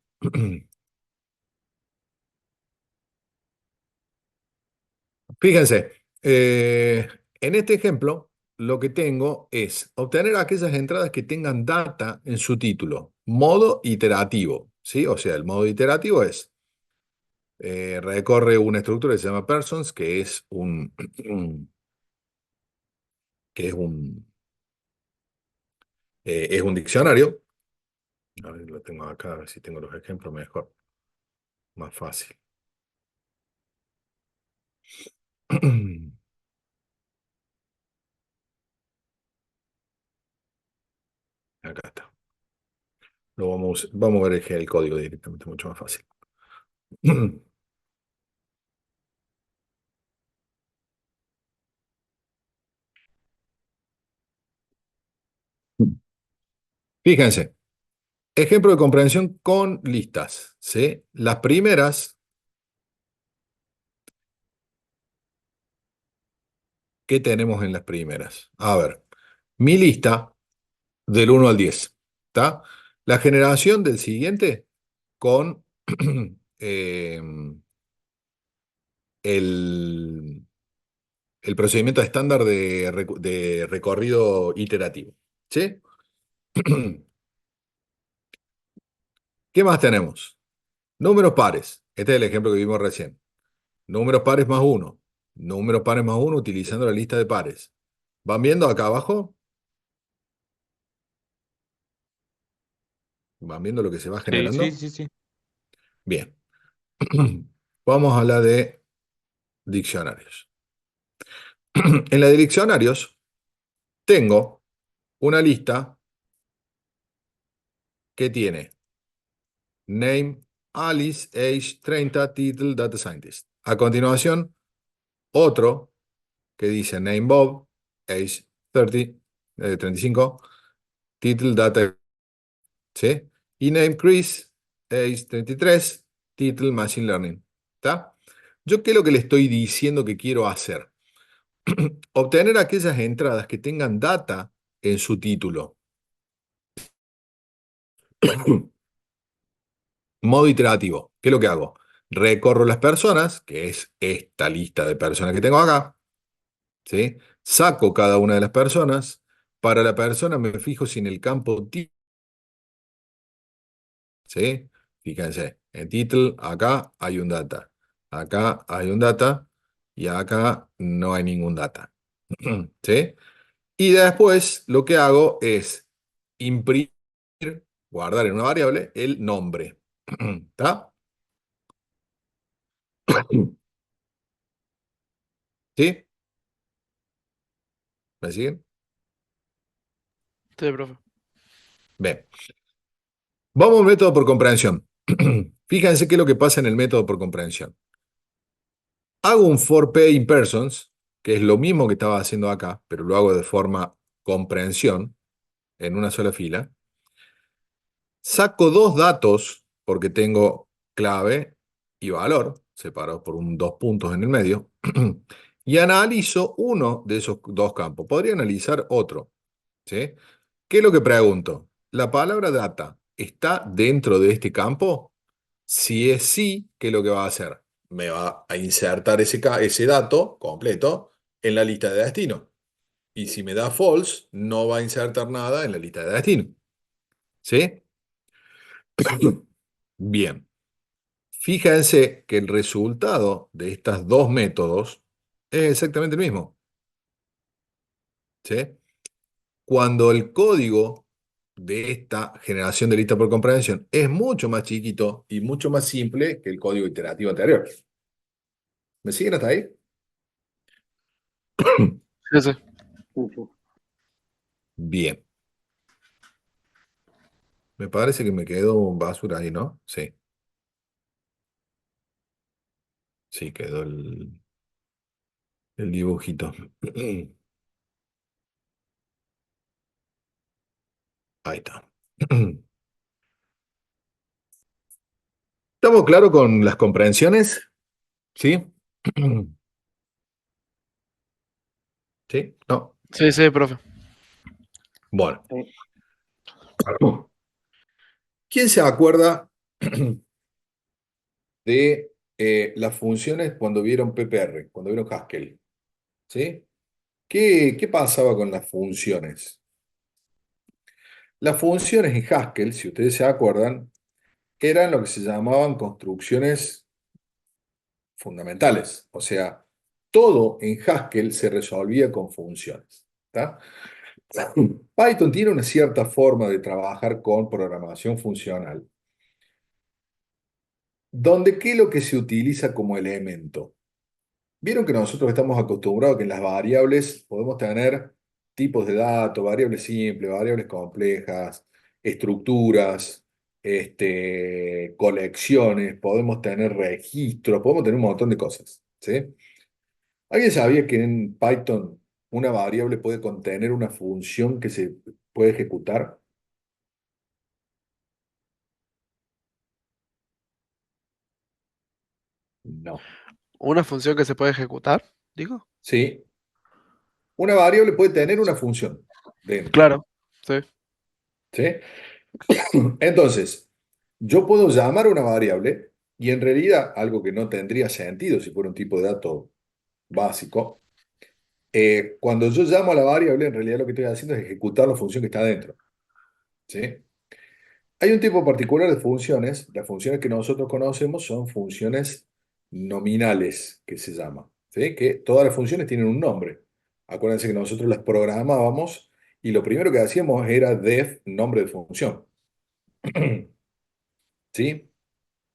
Fíjense, en este ejemplo, lo que tengo es obtener aquellas entradas que tengan data en su título, modo iterativo, ¿sí? O sea, el modo iterativo es, recorre una estructura que se llama persons, que es que es un diccionario. A ver, lo tengo acá, a ver si tengo los ejemplos mejor, más fácil. Acá está. Vamos a ver el código directamente, mucho más fácil. Fíjense, ejemplo de comprensión con listas, ¿sí? Las primeras, ¿qué tenemos en las primeras? A ver, mi lista del 1 al 10, ¿está? La generación del siguiente con eh, el, el procedimiento estándar de recorrido iterativo, ¿sí? ¿Qué más tenemos? Números pares. Este es el ejemplo que vimos recién. Números pares más uno. Números pares más uno utilizando la lista de pares. ¿Van viendo acá abajo? ¿Van viendo lo que se va Sí, Sí, generando? sí, sí. Bien. Vamos a la de diccionarios. En la de diccionarios tengo una lista que tiene name, Alice, age 30, title, data scientist. A continuación, otro que dice name Bob, age 30, 35, title, data, ¿sí? Y name Chris, age 33, title, machine learning. ¿Está? Yo, ¿qué es lo que le estoy diciendo que quiero hacer? Obtener aquellas entradas que tengan data en su título. Modo iterativo. ¿Qué es lo que hago? Recorro las personas, que es esta lista de personas que tengo acá, ¿sí? Saco cada una de las personas. Para la persona me fijo si en el campo ¿sí? Fíjense, en title, acá hay un data, acá hay un data y acá no hay ningún data. ¿Sí? Y después lo que hago es imprimir, guardar en una variable el nombre. ¿Está? ¿Sí? ¿Me siguen? Sí, profe. Bien. Vamos al método por comprensión. Fíjense qué es lo que pasa en el método por comprensión. Hago un for pay in persons, que es lo mismo que estaba haciendo acá, pero lo hago de forma comprensión, en una sola fila. Saco dos datos, porque tengo clave y valor, separados por dos puntos en el medio, y analizo uno de esos dos campos. Podría analizar otro. ¿Sí? ¿Qué es lo que pregunto? ¿La palabra data está dentro de este campo? Si es sí, ¿qué es lo que va a hacer? Me va a insertar ese dato completo en la lista de destino. Y si me da false, no va a insertar nada en la lista de destino. ¿Sí? Bien. Fíjense que el resultado de estos dos métodos es exactamente el mismo. ¿Sí? Cuando el código de esta generación de lista por comprensión es mucho más chiquito y mucho más simple que el código iterativo anterior. ¿Me siguen hasta ahí? Sí, sí. Bien. Me parece que me quedó basura ahí, ¿no? Sí. Sí, quedó el dibujito. Ahí está. ¿Estamos claros con las comprensiones? ¿Sí? ¿Sí? No. Sí, sí, profe. Bueno. ¿Quién se acuerda de las funciones cuando vieron PPR, cuando vieron Haskell? ¿Sí? ¿Qué pasaba con las funciones? Las funciones en Haskell, si ustedes se acuerdan, eran lo que se llamaban construcciones fundamentales. O sea, todo en Haskell se resolvía con funciones. ¿Está? Python tiene una cierta forma de trabajar con programación funcional, donde ¿qué es lo que se utiliza como elemento? Vieron que nosotros estamos acostumbrados a que en las variables podemos tener tipos de datos, variables simples, variables complejas, estructuras, colecciones, podemos tener registros, podemos tener un montón de cosas, ¿sí? ¿Alguien sabía que en Python una variable puede contener una función que se puede ejecutar? No. Una función que se puede ejecutar, digo. Sí. Una variable puede tener una función dentro, Claro, sí. ¿sí? Entonces, yo puedo llamar a una variable y en realidad algo que no tendría sentido si fuera un tipo de dato básico, cuando yo llamo a la variable, en realidad lo que estoy haciendo es ejecutar la función que está dentro, ¿sí? Hay un tipo particular de funciones, las funciones que nosotros conocemos son funciones nominales, que se llama, ¿sí? Que todas las funciones tienen un nombre. Acuérdense que nosotros las programábamos y lo primero que hacíamos era def nombre de función, ¿sí?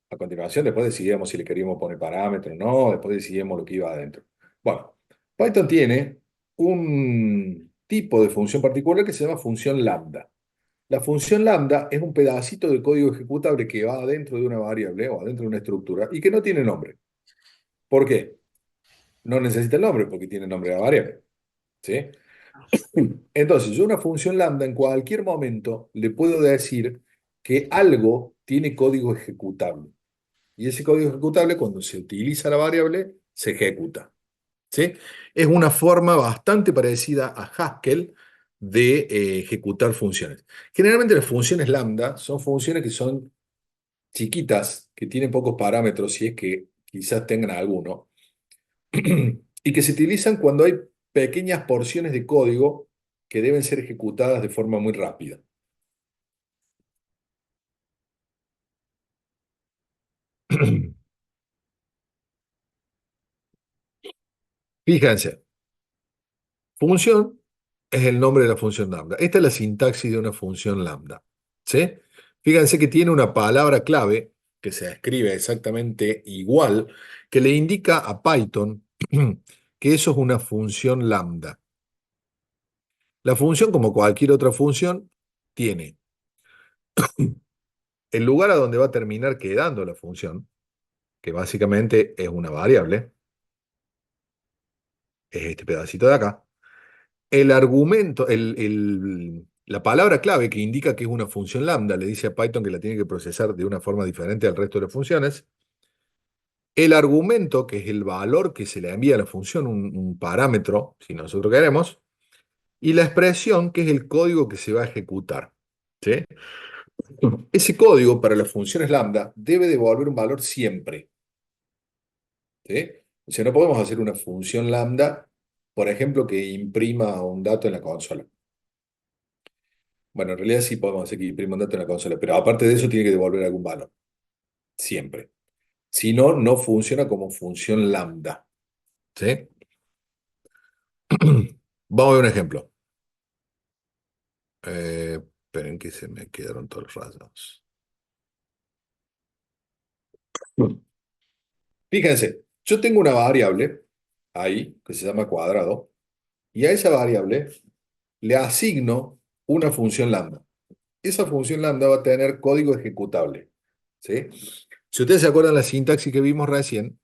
A continuación, después decidíamos si le queríamos poner parámetros o no, después decidíamos lo que iba adentro. Bueno, Python tiene un tipo de función particular que se llama función lambda. La función lambda es un pedacito de código ejecutable que va adentro de una variable o adentro de una estructura y que no tiene nombre. ¿Por qué? No necesita el nombre porque tiene nombre de la variable. ¿Sí? Entonces, yo a una función lambda en cualquier momento le puedo decir que algo tiene código ejecutable. Y ese código ejecutable, cuando se utiliza la variable, se ejecuta. ¿Sí? Es una forma bastante parecida a Haskell de ejecutar funciones. Generalmente las funciones lambda son funciones que son chiquitas que tienen pocos parámetros, si es que quizás tengan alguno, y que se utilizan cuando hay pequeñas porciones de código que deben ser ejecutadas de forma muy rápida. Fíjense, función es el nombre de la función lambda. Esta es la sintaxis de una función lambda. ¿Sí? Fíjense que tiene una palabra clave que se escribe exactamente igual, que le indica a Python que eso es una función lambda. La función, como cualquier otra función, tiene el lugar a donde va a terminar quedando la función, que básicamente es una variable, es este pedacito de acá. El argumento, la palabra clave que indica que es una función lambda, le dice a Python que la tiene que procesar de una forma diferente al resto de las funciones. El argumento, que es el valor que se le envía a la función, un parámetro, si nosotros queremos. Y la expresión, que es el código que se va a ejecutar. ¿Sí? Ese código para las funciones lambda debe devolver un valor siempre. ¿Sí? O sea, no podemos hacer una función lambda, por ejemplo, que imprima un dato en la consola. Bueno, en realidad sí podemos hacer que imprima un dato en la consola, pero aparte de eso tiene que devolver algún valor. Siempre. Si no, no funciona como función lambda. ¿Sí? Vamos a ver un ejemplo. Esperen que se me quedaron todos los rayos. Fíjense, yo tengo una variable ahí que se llama cuadrado y a esa variable le asigno una función lambda. Esa función lambda va a tener código ejecutable. ¿Sí? Si ustedes se acuerdan la sintaxis que vimos recién,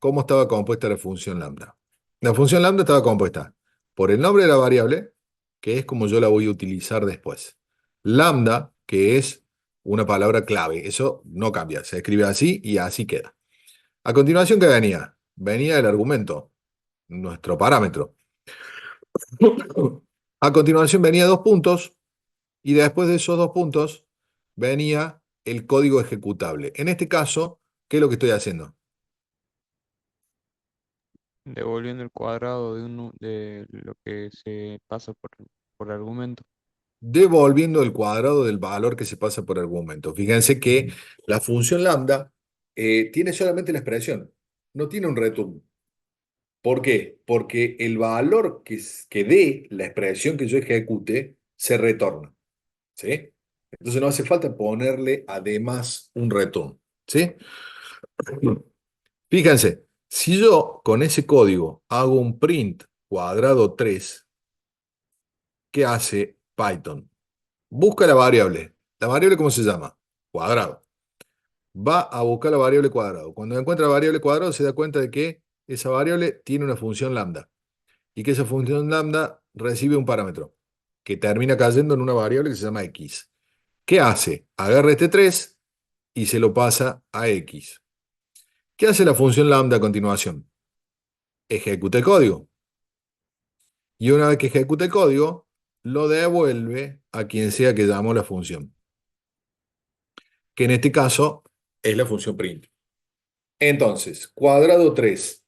¿cómo estaba compuesta la función lambda? La función lambda estaba compuesta por el nombre de la variable, que es como yo la voy a utilizar después. Lambda, que es una palabra clave. Eso no cambia, se escribe así y así queda. A continuación, ¿qué venía? Venía el argumento, nuestro parámetro. A continuación venía dos puntos y después de esos dos puntos venía el código ejecutable. En este caso, ¿qué es lo que estoy haciendo? Devolviendo el cuadrado de lo que se pasa por argumento. Devolviendo el cuadrado del valor que se pasa por argumento. Fíjense que la función lambda tiene solamente la expresión, no tiene un return. ¿Por qué? Porque el valor que dé la expresión que yo ejecute se retorna. ¿Sí? Entonces no hace falta ponerle además un return. ¿Sí? Fíjense, si yo con ese código hago un print cuadrado 3, ¿qué hace Python? Busca la variable. ¿La variable cómo se llama? Cuadrado. Va a buscar la variable cuadrado. Cuando encuentra la variable cuadrado se da cuenta de que esa variable tiene una función lambda y que esa función lambda recibe un parámetro que termina cayendo en una variable que se llama x. ¿Qué hace? Agarra este 3 y se lo pasa a x. ¿Qué hace la función lambda a continuación? Ejecuta el código. Y una vez que ejecuta el código, lo devuelve a quien sea que llamó la función, que en este caso es la función print. Entonces, cuadrado 3,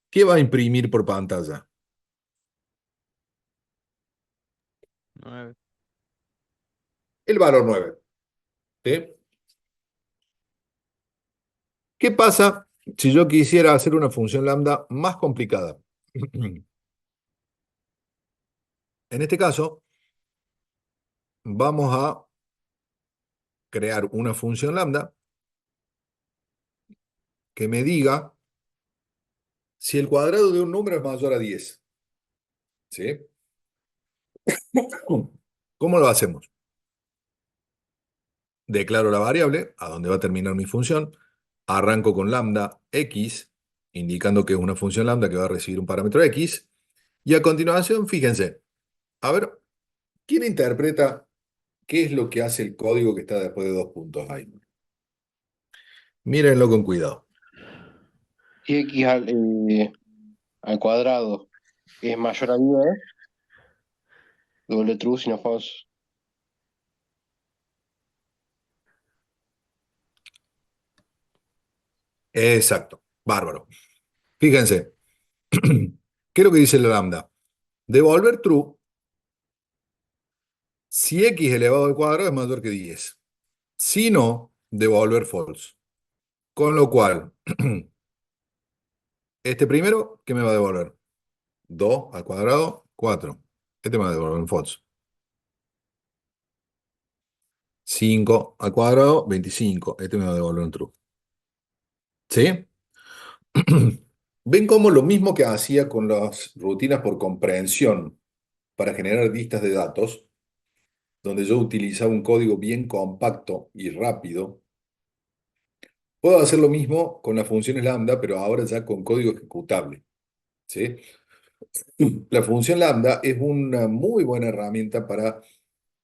¿qué va a imprimir por pantalla? 9. El valor 9. ¿Sí? ¿Qué pasa si yo quisiera hacer una función lambda más complicada? En este caso, vamos a crear una función lambda que me diga si el cuadrado de un número es mayor a 10. ¿Sí? ¿Cómo lo hacemos? Declaro la variable, a donde va a terminar mi función, arranco con lambda x, indicando que es una función lambda que va a recibir un parámetro x, y a continuación, fíjense, a ver, ¿quién interpreta qué es lo que hace el código que está después de dos puntos ahí? Mírenlo con cuidado. Y x al cuadrado es mayor a 10, doble true si no false. Exacto, bárbaro. Fíjense, ¿qué es lo que dice la lambda? Devolver true si x elevado al cuadrado es mayor que 10. Si no, devolver false. Con lo cual, este primero, ¿qué me va a devolver? 2 al cuadrado, 4. Este me va a devolver un false. 5 al cuadrado, 25. Este me va a devolver un true. ¿Sí? ¿Ven cómo lo mismo que hacía con las rutinas por comprensión para generar listas de datos, donde yo utilizaba un código bien compacto y rápido? Puedo hacer lo mismo con las funciones lambda, pero ahora ya con código ejecutable. ¿Sí? La función lambda es una muy buena herramienta para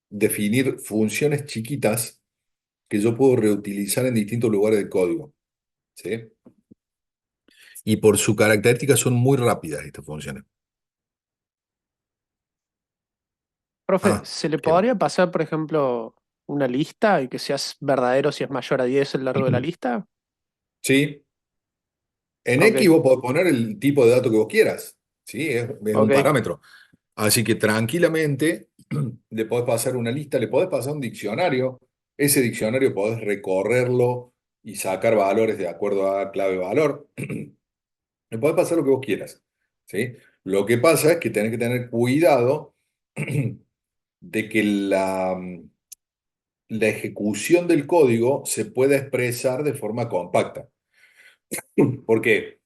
definir funciones chiquitas que yo puedo reutilizar en distintos lugares del código. ¿Sí? Y por su característica son muy rápidas estas funciones. Profe, Ah, ¿se le ¿qué? podría pasar, por ejemplo, una lista y que sea verdadero si es mayor a 10 el largo de la lista? Sí, en X Ok, vos podés poner el tipo de dato que vos quieras. ¿Sí? Es un ok. parámetro. Así que tranquilamente le podés pasar una lista, le podés pasar un diccionario. Ese diccionario podés recorrerlo y sacar valores de acuerdo a clave-valor. Le podés pasar lo que vos quieras. ¿Sí? Lo que pasa es que tenés que tener cuidado de que la ejecución del código se pueda expresar de forma compacta. ¿Por qué?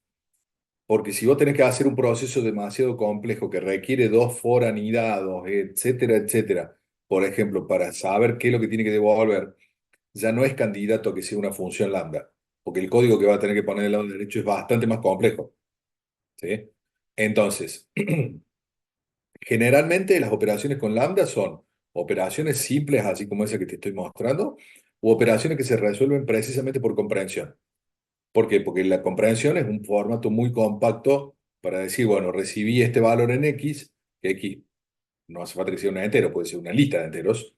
Porque si vos tenés que hacer un proceso demasiado complejo que requiere dos for anidados, etcétera, etcétera, por ejemplo, para saber qué es lo que tiene que devolver, ya no es candidato a que sea una función lambda, porque el código que va a tener que poner del lado derecho es bastante más complejo. ¿Sí? Entonces, generalmente las operaciones con lambda son operaciones simples, así como esa que te estoy mostrando, u operaciones que se resuelven precisamente por comprensión. ¿Por qué? Porque la comprensión es un formato muy compacto para decir, bueno, recibí este valor en X, que X no hace falta que sea un entero, puede ser una lista de enteros,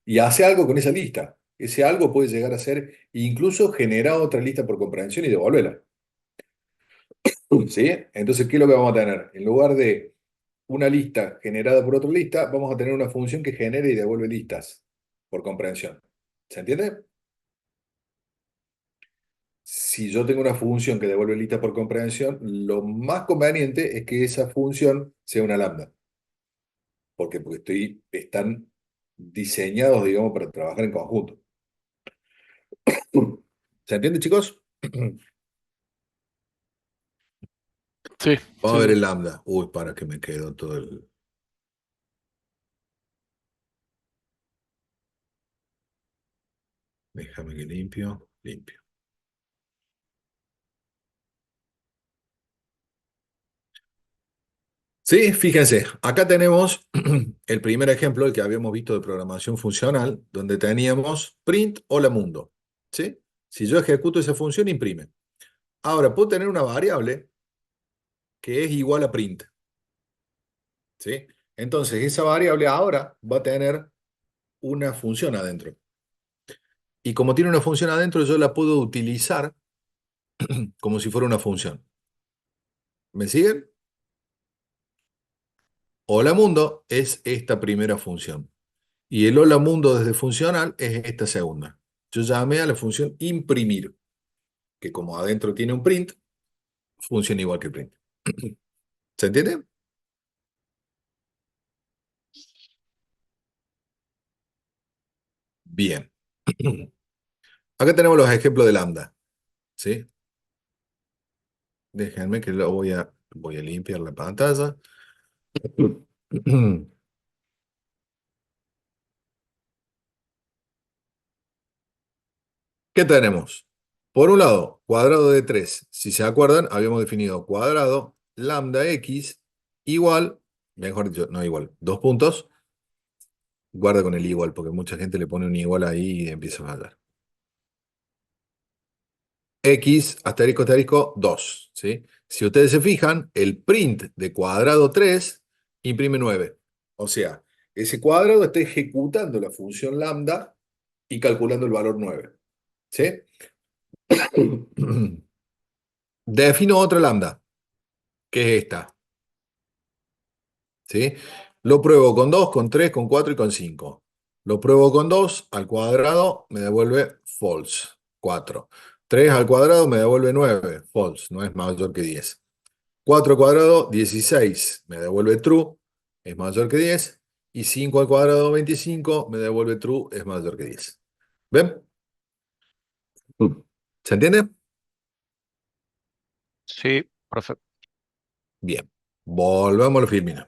y hace algo con esa lista. Ese algo puede llegar a ser incluso generar otra lista por comprensión y devolverla. ¿Sí? Entonces, ¿qué es lo que vamos a tener? En lugar de una lista generada por otra lista, vamos a tener una función que genera y devuelve listas por comprensión. ¿Se entiende? Si yo tengo una función que devuelve listas por comprensión, lo más conveniente es que esa función sea una lambda. ¿Por qué? Porque están diseñados, digamos, para trabajar en conjunto. ¿Se entiende, chicos? Sí, Vamos a sí, ver sí. el lambda. Uy, para que me quedó todo el... Déjame que limpio, limpio. Sí, fíjense, acá tenemos el primer ejemplo, el que habíamos visto de programación funcional, donde teníamos print hola mundo. ¿Sí? Si yo ejecuto esa función, imprime. Ahora, puedo tener una variable que es igual a print. ¿Sí? Entonces, esa variable ahora va a tener una función adentro. Y como tiene una función adentro, yo la puedo utilizar como si fuera una función. ¿Me siguen? Hola mundo es esta primera función. Y el hola mundo desde funcional es esta segunda. Yo llamé a la función imprimir, que como adentro tiene un print, funciona igual que el print. ¿Se entiende? Bien. Acá tenemos los ejemplos de lambda. ¿Sí? Déjenme que voy a limpiar la pantalla. ¿Qué tenemos? Por un lado, cuadrado de 3. Si se acuerdan, habíamos definido cuadrado lambda x igual, mejor dicho, no igual, dos puntos. Guarda con el igual, porque mucha gente le pone un igual ahí y empieza a fallar. X, asterisco, asterisco, 2. ¿Sí? Si ustedes se fijan, el print de cuadrado 3 imprime 9. O sea, ese cuadrado está ejecutando la función lambda y calculando el valor 9. ¿Sí? Defino otra lambda, que es esta. ¿Sí? Lo pruebo con 2, con 3, con 4 y con 5. Lo pruebo con 2 al cuadrado, me devuelve false, 4. 3 al cuadrado me devuelve 9, false, no es mayor que 10. 4 al cuadrado, 16, me devuelve true, es mayor que 10. Y 5 al cuadrado, 25, me devuelve true, es mayor que 10. ¿Ven? ¿Se entiende? Sí, perfecto. Bien. Volvamos a lo Firmino.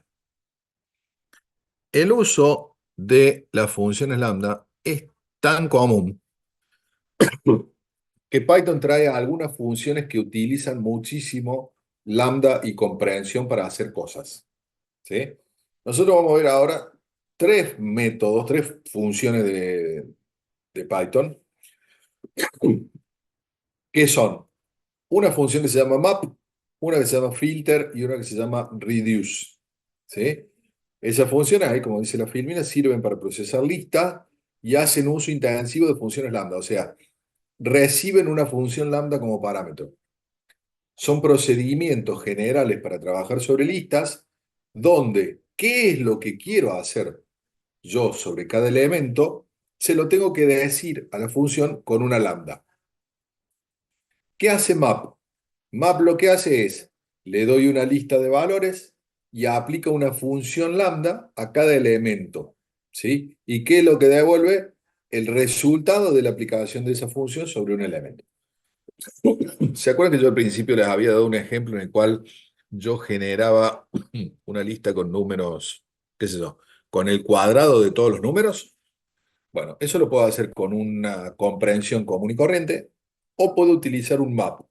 El uso de las funciones lambda es tan común que Python trae algunas funciones que utilizan muchísimo lambda y comprensión para hacer cosas. ¿Sí? Nosotros vamos a ver ahora tres métodos, tres funciones de Python, que son una función que se llama map, una que se llama filter y una que se llama reduce. ¿Sí? Esas funciones, ahí, como dice la filmina, sirven para procesar listas y hacen uso intensivo de funciones lambda, o sea, reciben una función lambda como parámetro. Son procedimientos generales para trabajar sobre listas, donde qué es lo que quiero hacer yo sobre cada elemento, se lo tengo que decir a la función con una lambda. ¿Qué hace map? Map lo que hace es, le doy una lista de valores y aplica una función lambda a cada elemento. ¿Sí? ¿Y qué es lo que devuelve? El resultado de la aplicación de esa función sobre un elemento. ¿Se acuerdan que yo al principio les había dado un ejemplo en el cual yo generaba una lista con números, qué sé yo, con el cuadrado de todos los números? Bueno, eso lo puedo hacer con una comprensión común y corriente o puedo utilizar un map.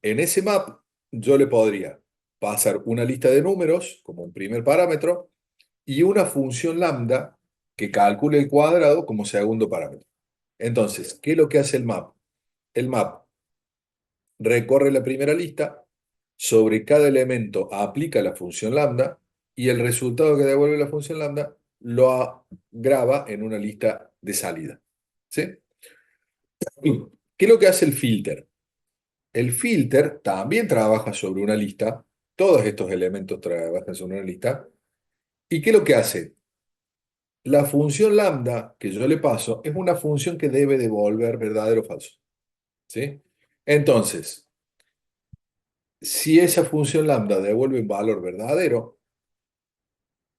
En ese map yo le podría pasar una lista de números como un primer parámetro y una función lambda que calcule el cuadrado como segundo parámetro. Entonces, ¿qué es lo que hace el map? El map recorre la primera lista, sobre cada elemento aplica la función lambda y el resultado que devuelve la función lambda lo graba en una lista de salida. ¿Sí? ¿Qué es lo que hace el filter? El filter también trabaja sobre una lista, todos estos elementos trabajan sobre una lista, ¿y qué es lo que hace? La función lambda que yo le paso es una función que debe devolver verdadero o falso. ¿Sí? Entonces, si esa función lambda devuelve un valor verdadero,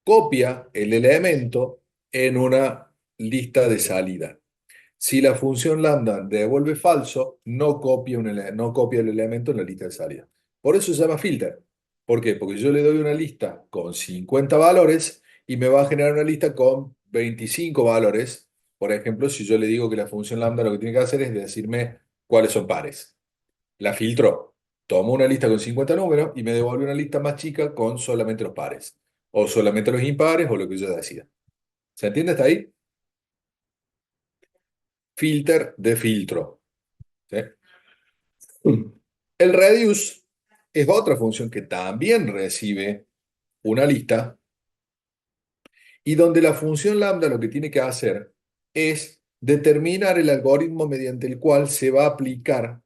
copia el elemento en una lista de salida. Si la función lambda devuelve falso, no copia el elemento en la lista de salida. Por eso se llama filter. ¿Por qué? Porque yo le doy una lista con 50 valores y me va a generar una lista con 25 valores. Por ejemplo, si yo le digo que la función lambda lo que tiene que hacer es decirme cuáles son pares. La filtró. Tomó una lista con 50 números y me devuelve una lista más chica con solamente los pares. O solamente los impares o lo que yo decida. ¿Se entiende hasta ahí? Filter de filtro. ¿Sí? El reduce es otra función que también recibe una lista y donde la función lambda lo que tiene que hacer es determinar el algoritmo mediante el cual se va a aplicar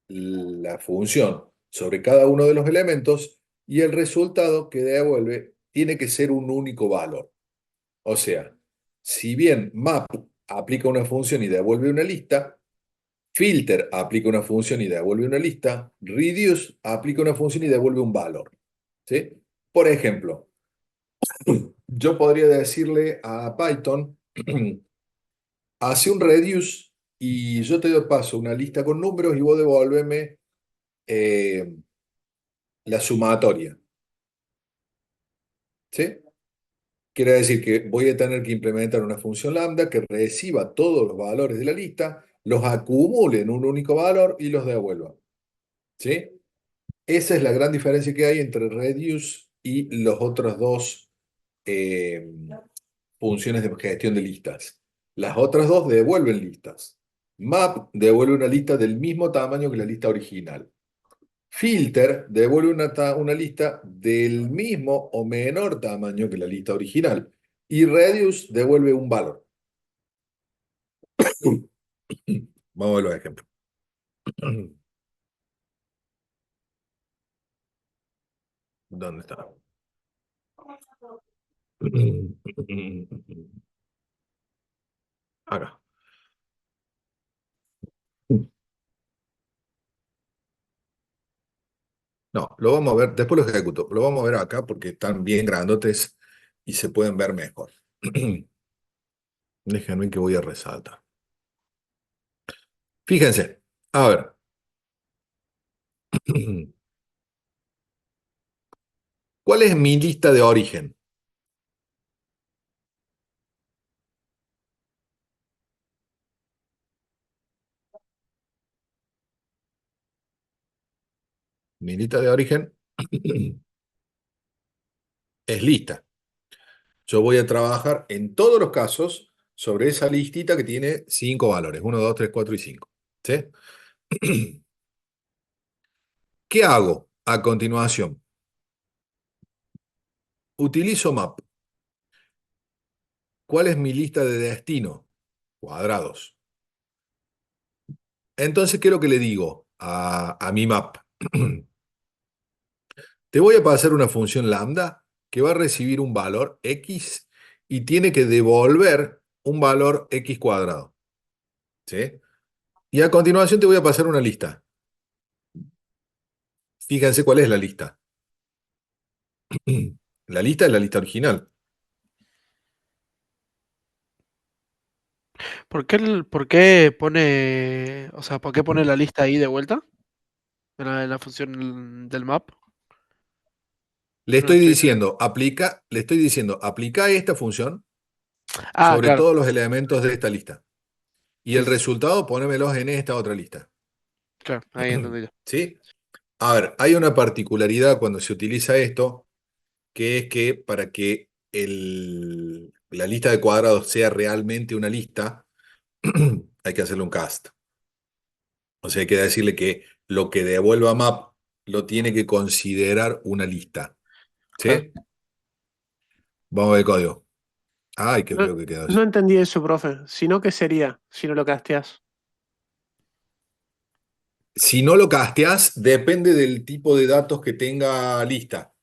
la función sobre cada uno de los elementos y el resultado que devuelve tiene que ser un único valor. O sea, si bien map aplica una función y devuelve una lista, filter aplica una función y devuelve una lista, reduce aplica una función y devuelve un valor. ¿Sí? Por ejemplo, yo podría decirle a Python, hace un reduce y yo te paso una lista con números y vos devolveme la sumatoria. ¿Sí? Quiere decir que voy a tener que implementar una función lambda que reciba todos los valores de la lista, los acumule en un único valor y los devuelva. ¿Sí? Esa es la gran diferencia que hay entre reduce y los otros dos eh, funciones de gestión de listas. Las otras dos devuelven listas. Map devuelve una lista del mismo tamaño que la lista original. Filter devuelve una lista del mismo o menor tamaño que la lista original. Y reduce devuelve un valor. Vamos a ver los ejemplos. ¿Dónde está? Acá. No, lo vamos a ver, después lo ejecuto. Lo vamos a ver acá porque están bien grandotes y se pueden ver mejor. Déjenme que voy a resaltar. Fíjense, a ver. ¿Cuál es mi lista de origen? Mi lista de origen es lista. Yo voy a trabajar en todos los casos sobre esa listita que tiene 5 valores. 1, 2, 3, 4 y 5. ¿Sí? ¿Qué hago a continuación? Utilizo map. ¿Cuál es mi lista de destino? Cuadrados. Entonces, ¿qué es lo que le digo a mi map? Te voy a pasar una función lambda que va a recibir un valor x y tiene que devolver un valor x cuadrado. ¿Sí? Y a continuación te voy a pasar una lista. Fíjense cuál es la lista. La lista es la lista original. ¿Por qué pone, o sea, por qué pone la lista ahí de vuelta en la función del map? Le No estoy estoy entendiendo. diciendo, aplica esta función Ah, sobre claro, todos los elementos de esta lista. Y sí, el sí, sí, resultado, ponémelos en esta otra lista. claro, ahí entendí. ¿Sí? A ver, hay una particularidad cuando se utiliza esto, que es que para que la lista de cuadrados sea realmente una lista, hay que hacerle un cast. O sea, hay que decirle que lo que devuelva map lo tiene que considerar una lista. Claro. ¿Sí? Vamos a ver el código. Ay, qué No, feo que quedó no eso. entendí eso, profe. Si no, ¿qué sería si no lo casteas? Si no lo casteas, depende del tipo de datos que tenga lista.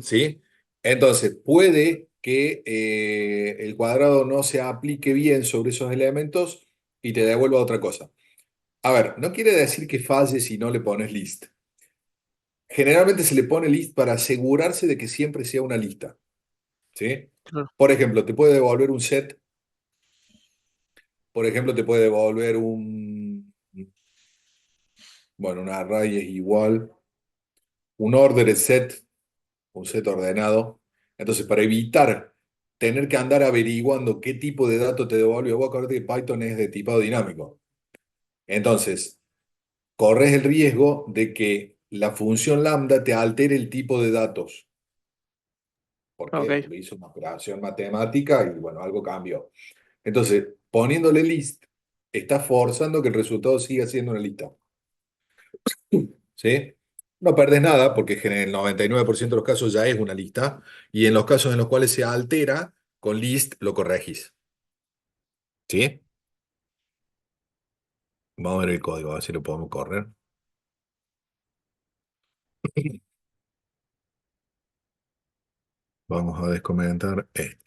¿Sí? Entonces, puede que el cuadrado no se aplique bien sobre esos elementos y te devuelva otra cosa. A ver, no quiere decir que falle si no le pones list. Generalmente se le pone list para asegurarse de que siempre sea una lista. ¿Sí? Claro. Por ejemplo, te puede devolver un set. Por ejemplo, te puede devolver bueno, un array es igual. Un ordered set, un set ordenado. Entonces, para evitar tener que andar averiguando qué tipo de dato te devuelve, vos acordate que Python es de tipado dinámico. Entonces, corres el riesgo de que la función lambda te altere el tipo de datos. ¿Por qué? Ok. Porque hizo una operación matemática y bueno, algo cambió. Entonces, poniéndole list, está forzando que el resultado siga siendo una lista. ¿Sí? No perdés nada porque en el 99% de los casos ya es una lista y en los casos en los cuales se altera, con list lo corregís. ¿Sí? Vamos a ver el código, a ver si lo podemos correr. Vamos a descomentar este.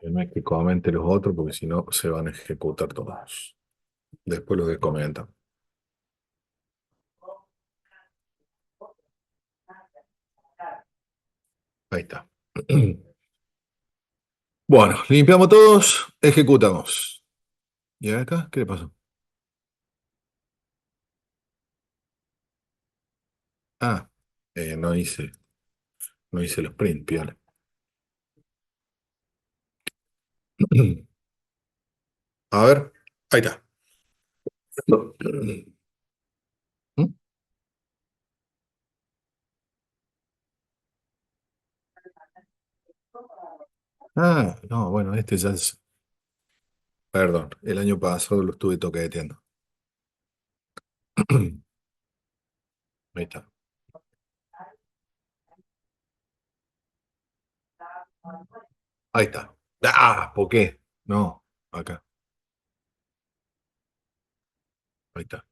No hay que comente los otros porque si no se van a ejecutar todos. Después los descomentan. Ahí está. Bueno, limpiamos todos, ejecutamos. ¿Y acá? ¿Qué le pasó? Ah, no hice los print, piola. A ver, ahí está. ¿Mm? Ah, no, bueno, este ya es. Perdón, el año pasado lo estuve toqueteando. Ahí está. Ahí está. Ah, ¿por qué? No, acá. Ahí está.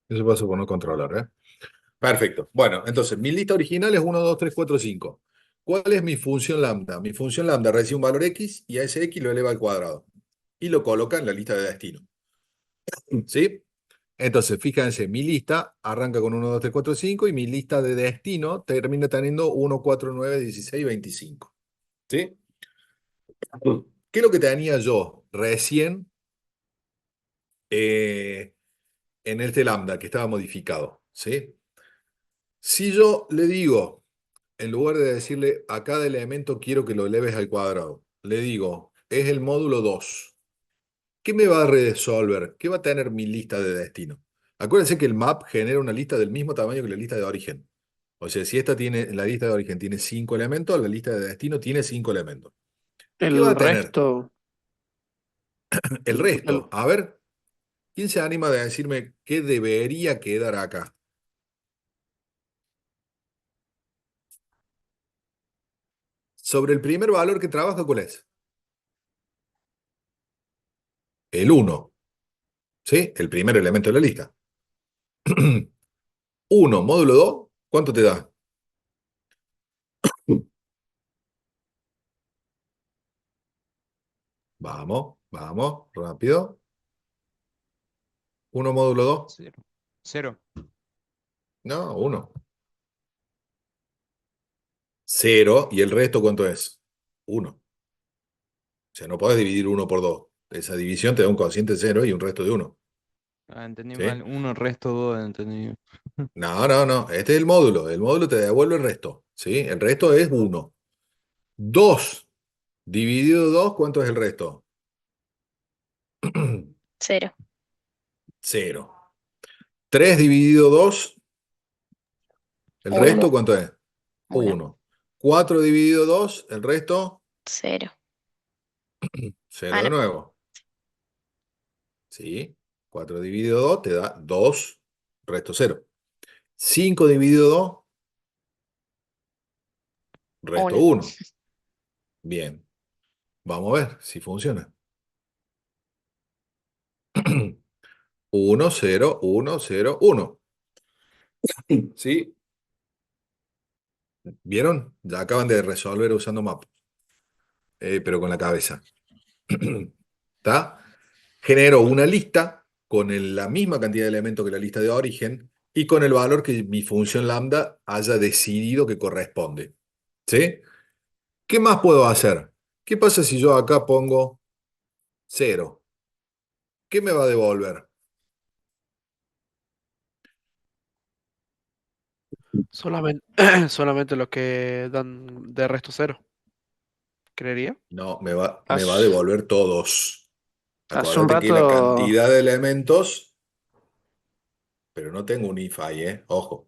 Eso pasa por no controlar, ¿eh? Perfecto. Bueno, entonces, mi lista original es 1, 2, 3, 4, 5. ¿Cuál es mi función lambda? Mi función lambda recibe un valor x y a ese x lo eleva al cuadrado. Y lo coloca en la lista de destino. ¿Sí? Entonces, fíjense, mi lista arranca con 1, 2, 3, 4, 5 y mi lista de destino termina teniendo 1, 4, 9, 16, 25. ¿Sí? ¿Qué es lo que tenía yo recién en este lambda que estaba modificado? ¿Sí? Si yo le digo, en lugar de decirle a cada elemento quiero que lo eleves al cuadrado, le digo, es el módulo 2. ¿Qué me va a resolver? ¿Qué va a tener mi lista de destino? Acuérdense que el map genera una lista del mismo tamaño que la lista de origen. O sea, si esta tiene, la lista de origen tiene 5 elementos, la lista de destino tiene 5 elementos. ¿Qué va El a tener? resto, El el- resto. A ver, ¿quién se anima a decirme qué debería quedar acá? Sobre el primer valor que trabaja, ¿cuál es? El 1. ¿Sí? El primer elemento de la lista. 1 módulo 2, ¿cuánto te da? Vamos, vamos, rápido. 1 módulo 2. Cero. Cero. No, 1. 0. ¿Y el resto cuánto es? 1. O sea, no podés dividir 1 por 2. Esa división te da un cociente 0 y un resto de 1. Ah, entendí ¿Sí? mal. Uno, resto, dos, entendí. No, no, no. Este es el módulo. El módulo te devuelve el resto. ¿Sí? El resto es 1. 2 dividido 2, ¿cuánto es el resto? 0. 0. 3 dividido 2, ¿el 1. resto cuánto es? 1. 1. 4 dividido 2, ¿el resto? 0. 0 Ah, de no. nuevo. ¿Sí? 4 dividido 2 te da 2, resto 0. 5 dividido 2, resto 1. 1. Bien. Vamos a ver si funciona. 1, 0, 1, 0, 1. ¿Sí? ¿Vieron? Ya acaban de resolver usando map, pero con la cabeza. ¿Está? Genero una lista con la misma cantidad de elementos que la lista de origen y con el valor que mi función lambda haya decidido que corresponde. ¿Sí? ¿Qué más puedo hacer? ¿Qué pasa si yo acá pongo 0? ¿Qué me va a devolver? Solamente, solamente los que dan de resto cero, creería. No, me va a hace, devolver todos. hace un Acordate que la rato, cantidad de elementos, pero no tengo un if ahí, ¿eh? Ojo.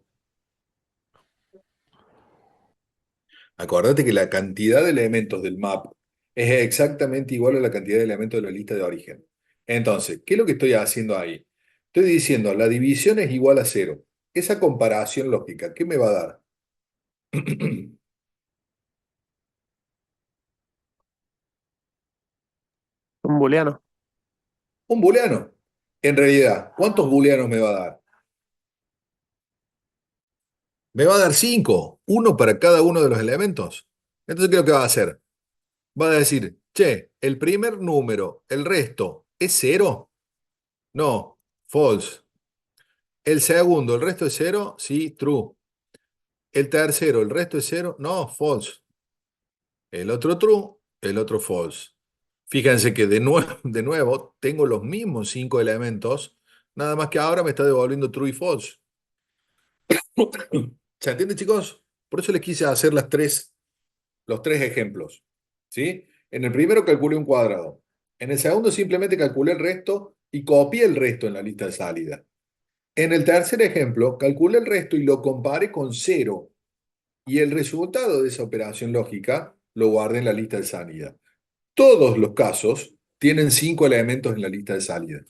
Acordate que la cantidad de elementos del map es exactamente igual a la cantidad de elementos de la lista de origen. Entonces, ¿qué es lo que estoy haciendo ahí? Estoy diciendo, la división es igual a 0. Esa comparación lógica, ¿qué me va a dar? un booleano. Un booleano. En realidad, ¿cuántos booleanos me va a dar? Me va a dar 5, uno para cada uno de los elementos. Entonces, ¿qué es lo que va a hacer? Va a decir, che, el primer número, el resto, ¿es 0? No, false. El segundo, el resto es 0, sí, true. El tercero, el resto es 0, no, false. El otro true, el otro false. Fíjense que de nuevo tengo los mismos 5 elementos, nada más que ahora me está devolviendo true y false. ¿Se entiende, chicos? Por eso les quise hacer los tres ejemplos. ¿Sí? En el primero calculé un cuadrado. En el segundo simplemente calculé el resto y copié el resto en la lista de salida. En el tercer ejemplo, calculé el resto y lo comparé con 0. Y el resultado de esa operación lógica lo guardé en la lista de salida. Todos los casos tienen 5 elementos en la lista de salida.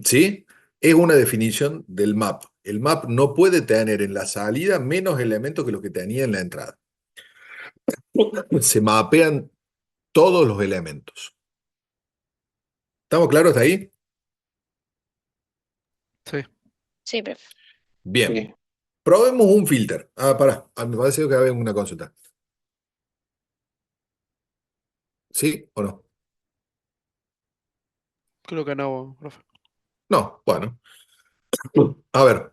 ¿Sí? Es una definición del map. El map no puede tener en la salida menos elementos que los que tenía en la entrada. se mapean todos los elementos. ¿Estamos claros hasta ahí? Sí. Sí, profe. Bien. Sí. Probemos un filter. Pará, me parece que había una consulta. ¿Sí o no? Creo que no, profe. No, bueno. A ver.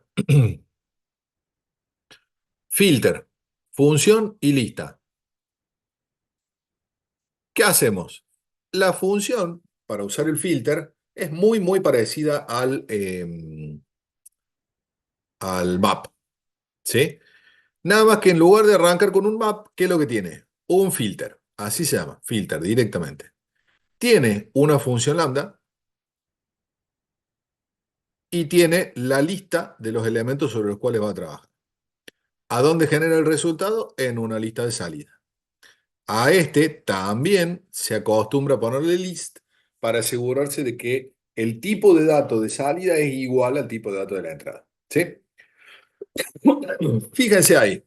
Filter, función y lista. ¿Qué hacemos? La función, para usar el filter, es muy parecida al map. ¿Sí? Nada más que en lugar de arrancar con un map, ¿qué es lo que tiene? Un filter. Así se llama, filter directamente. Tiene una función lambda y tiene la lista de los elementos sobre los cuales va a trabajar. ¿A dónde genera el resultado? En una lista de salida. A este también se acostumbra a ponerle list para asegurarse de que el tipo de dato de salida es igual al tipo de dato de la entrada. ¿Sí? Fíjense ahí.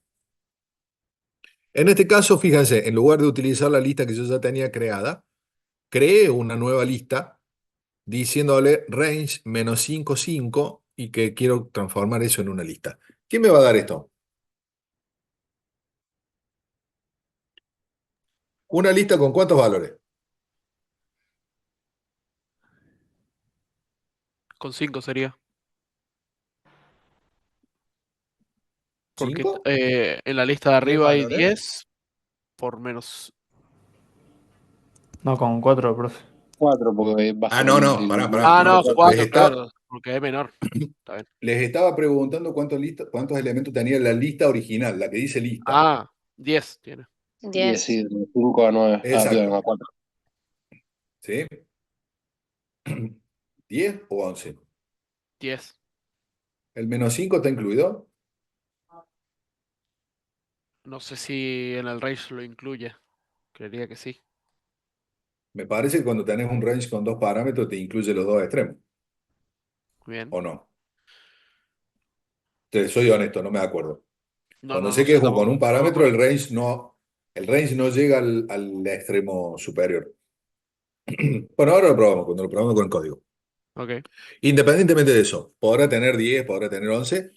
En este caso, fíjense, en lugar de utilizar la lista que yo ya tenía creada, creé una nueva lista diciéndole range -5, y que quiero transformar eso en una lista. ¿Qué me va a dar esto? ¿Una lista con cuántos valores? Con 5 sería. Porque ¿5? en la lista de ¿10 arriba hay valores? 10 por menos. No, con 4, profe. 4, porque va a ser No, pará. Ah, no, Les 4, está, claro. Porque es menor. Está bien. les estaba preguntando cuántos elementos tenía la lista original, la que dice lista. Ah, 10 tiene. 10, 10. sí, de 5 a 9. Digo, Exacto. a 4. ¿Sí? ¿10 o 11? 10. ¿El -5 está incluido? No sé si en el range lo incluye. Creería que sí. Me parece que cuando tenés un range con dos parámetros te incluye los dos extremos, Bien. ¿o no? Te soy honesto, no me acuerdo. No, Cuando no, sé no que sé es con tampoco. un No me parámetro, acuerdo. el range no llega al extremo superior. Bueno, ahora cuando lo probamos con el código. Ok. Independientemente de eso, podrá tener 10, podrá tener 11,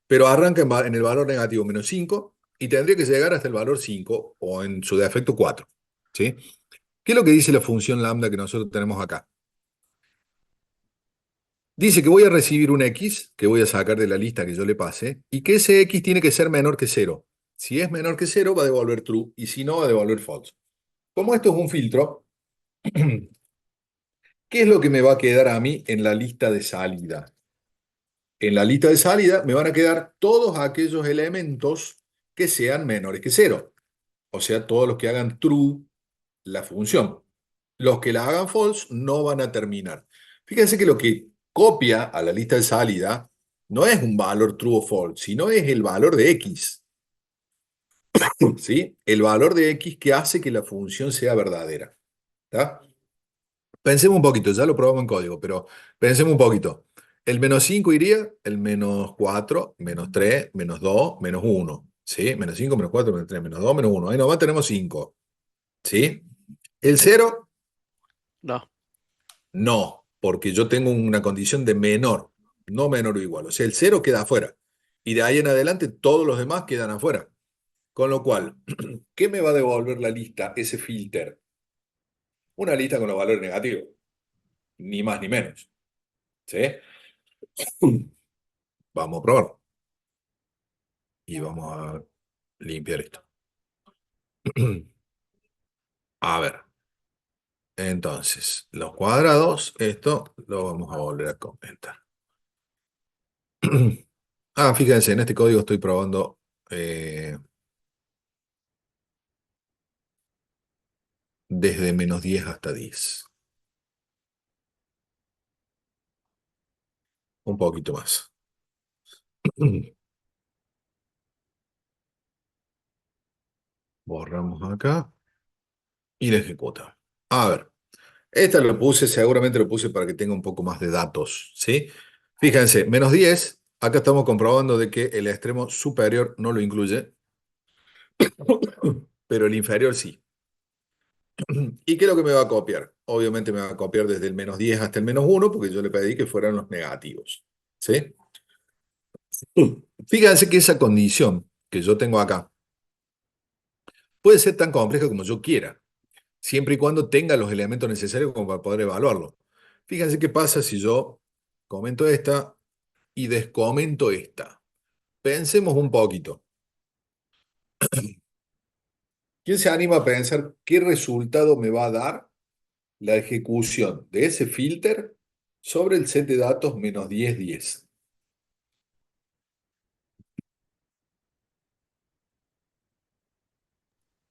pero arranca en el valor negativo -5 y tendría que llegar hasta el valor 5 o en su defecto 4. ¿Sí? ¿Qué es lo que dice la función lambda que nosotros tenemos acá? Dice que voy a recibir un X, que voy a sacar de la lista que yo le pase, y que ese X tiene que ser menor que 0. Si es menor que 0, va a devolver true, y si no, va a devolver false. Como esto es un filtro, ¿qué es lo que me va a quedar a mí en la lista de salida? En la lista de salida me van a quedar todos aquellos elementos que sean menores que 0. O sea, todos los que hagan true la función. Los que la hagan false no van a terminar. Fíjense que lo que copia a la lista de salida no es un valor true o false, sino es el valor de X. ¿Sí? El valor de X que hace que la función sea verdadera. ¿Está? Pensemos un poquito, ya lo probamos en código, pero pensemos un poquito. El -5 iría, el -4, -3, -2, -1. ¿Sí? -5, -4, -3, -2, -1. Ahí nomás tenemos 5. ¿Sí? El 0, No. no, porque yo tengo una condición de menor, no menor o igual. O sea, el 0 queda afuera. Y de ahí en adelante todos los demás quedan afuera. Con lo cual, ¿qué me va a devolver la lista, ese filter? Una lista con los valores negativos, ni más ni menos. ¿Sí? Vamos a probarlo. Y vamos a limpiar esto. A ver. Entonces, los cuadrados, esto lo vamos a volver a comentar. Fíjense, en este código estoy probando desde -10 hasta 10. Un poquito más. Borramos acá y la ejecuta. A ver, esta lo puse, seguramente lo puse para que tenga un poco más de datos, ¿sí? Fíjense, -10, acá estamos comprobando de que el extremo superior no lo incluye. pero el inferior sí. ¿Y qué es lo que me va a copiar? Obviamente me va a copiar desde el -10 hasta el -1, porque yo le pedí que fueran los negativos. ¿Sí? Fíjense que esa condición que yo tengo acá puede ser tan compleja como yo quiera, siempre y cuando tenga los elementos necesarios como para poder evaluarlo. Fíjense qué pasa si yo comento esta y descomento esta. Pensemos un poquito. ¿Quién se anima a pensar qué resultado me va a dar la ejecución de ese filter sobre el set de datos -10, 10?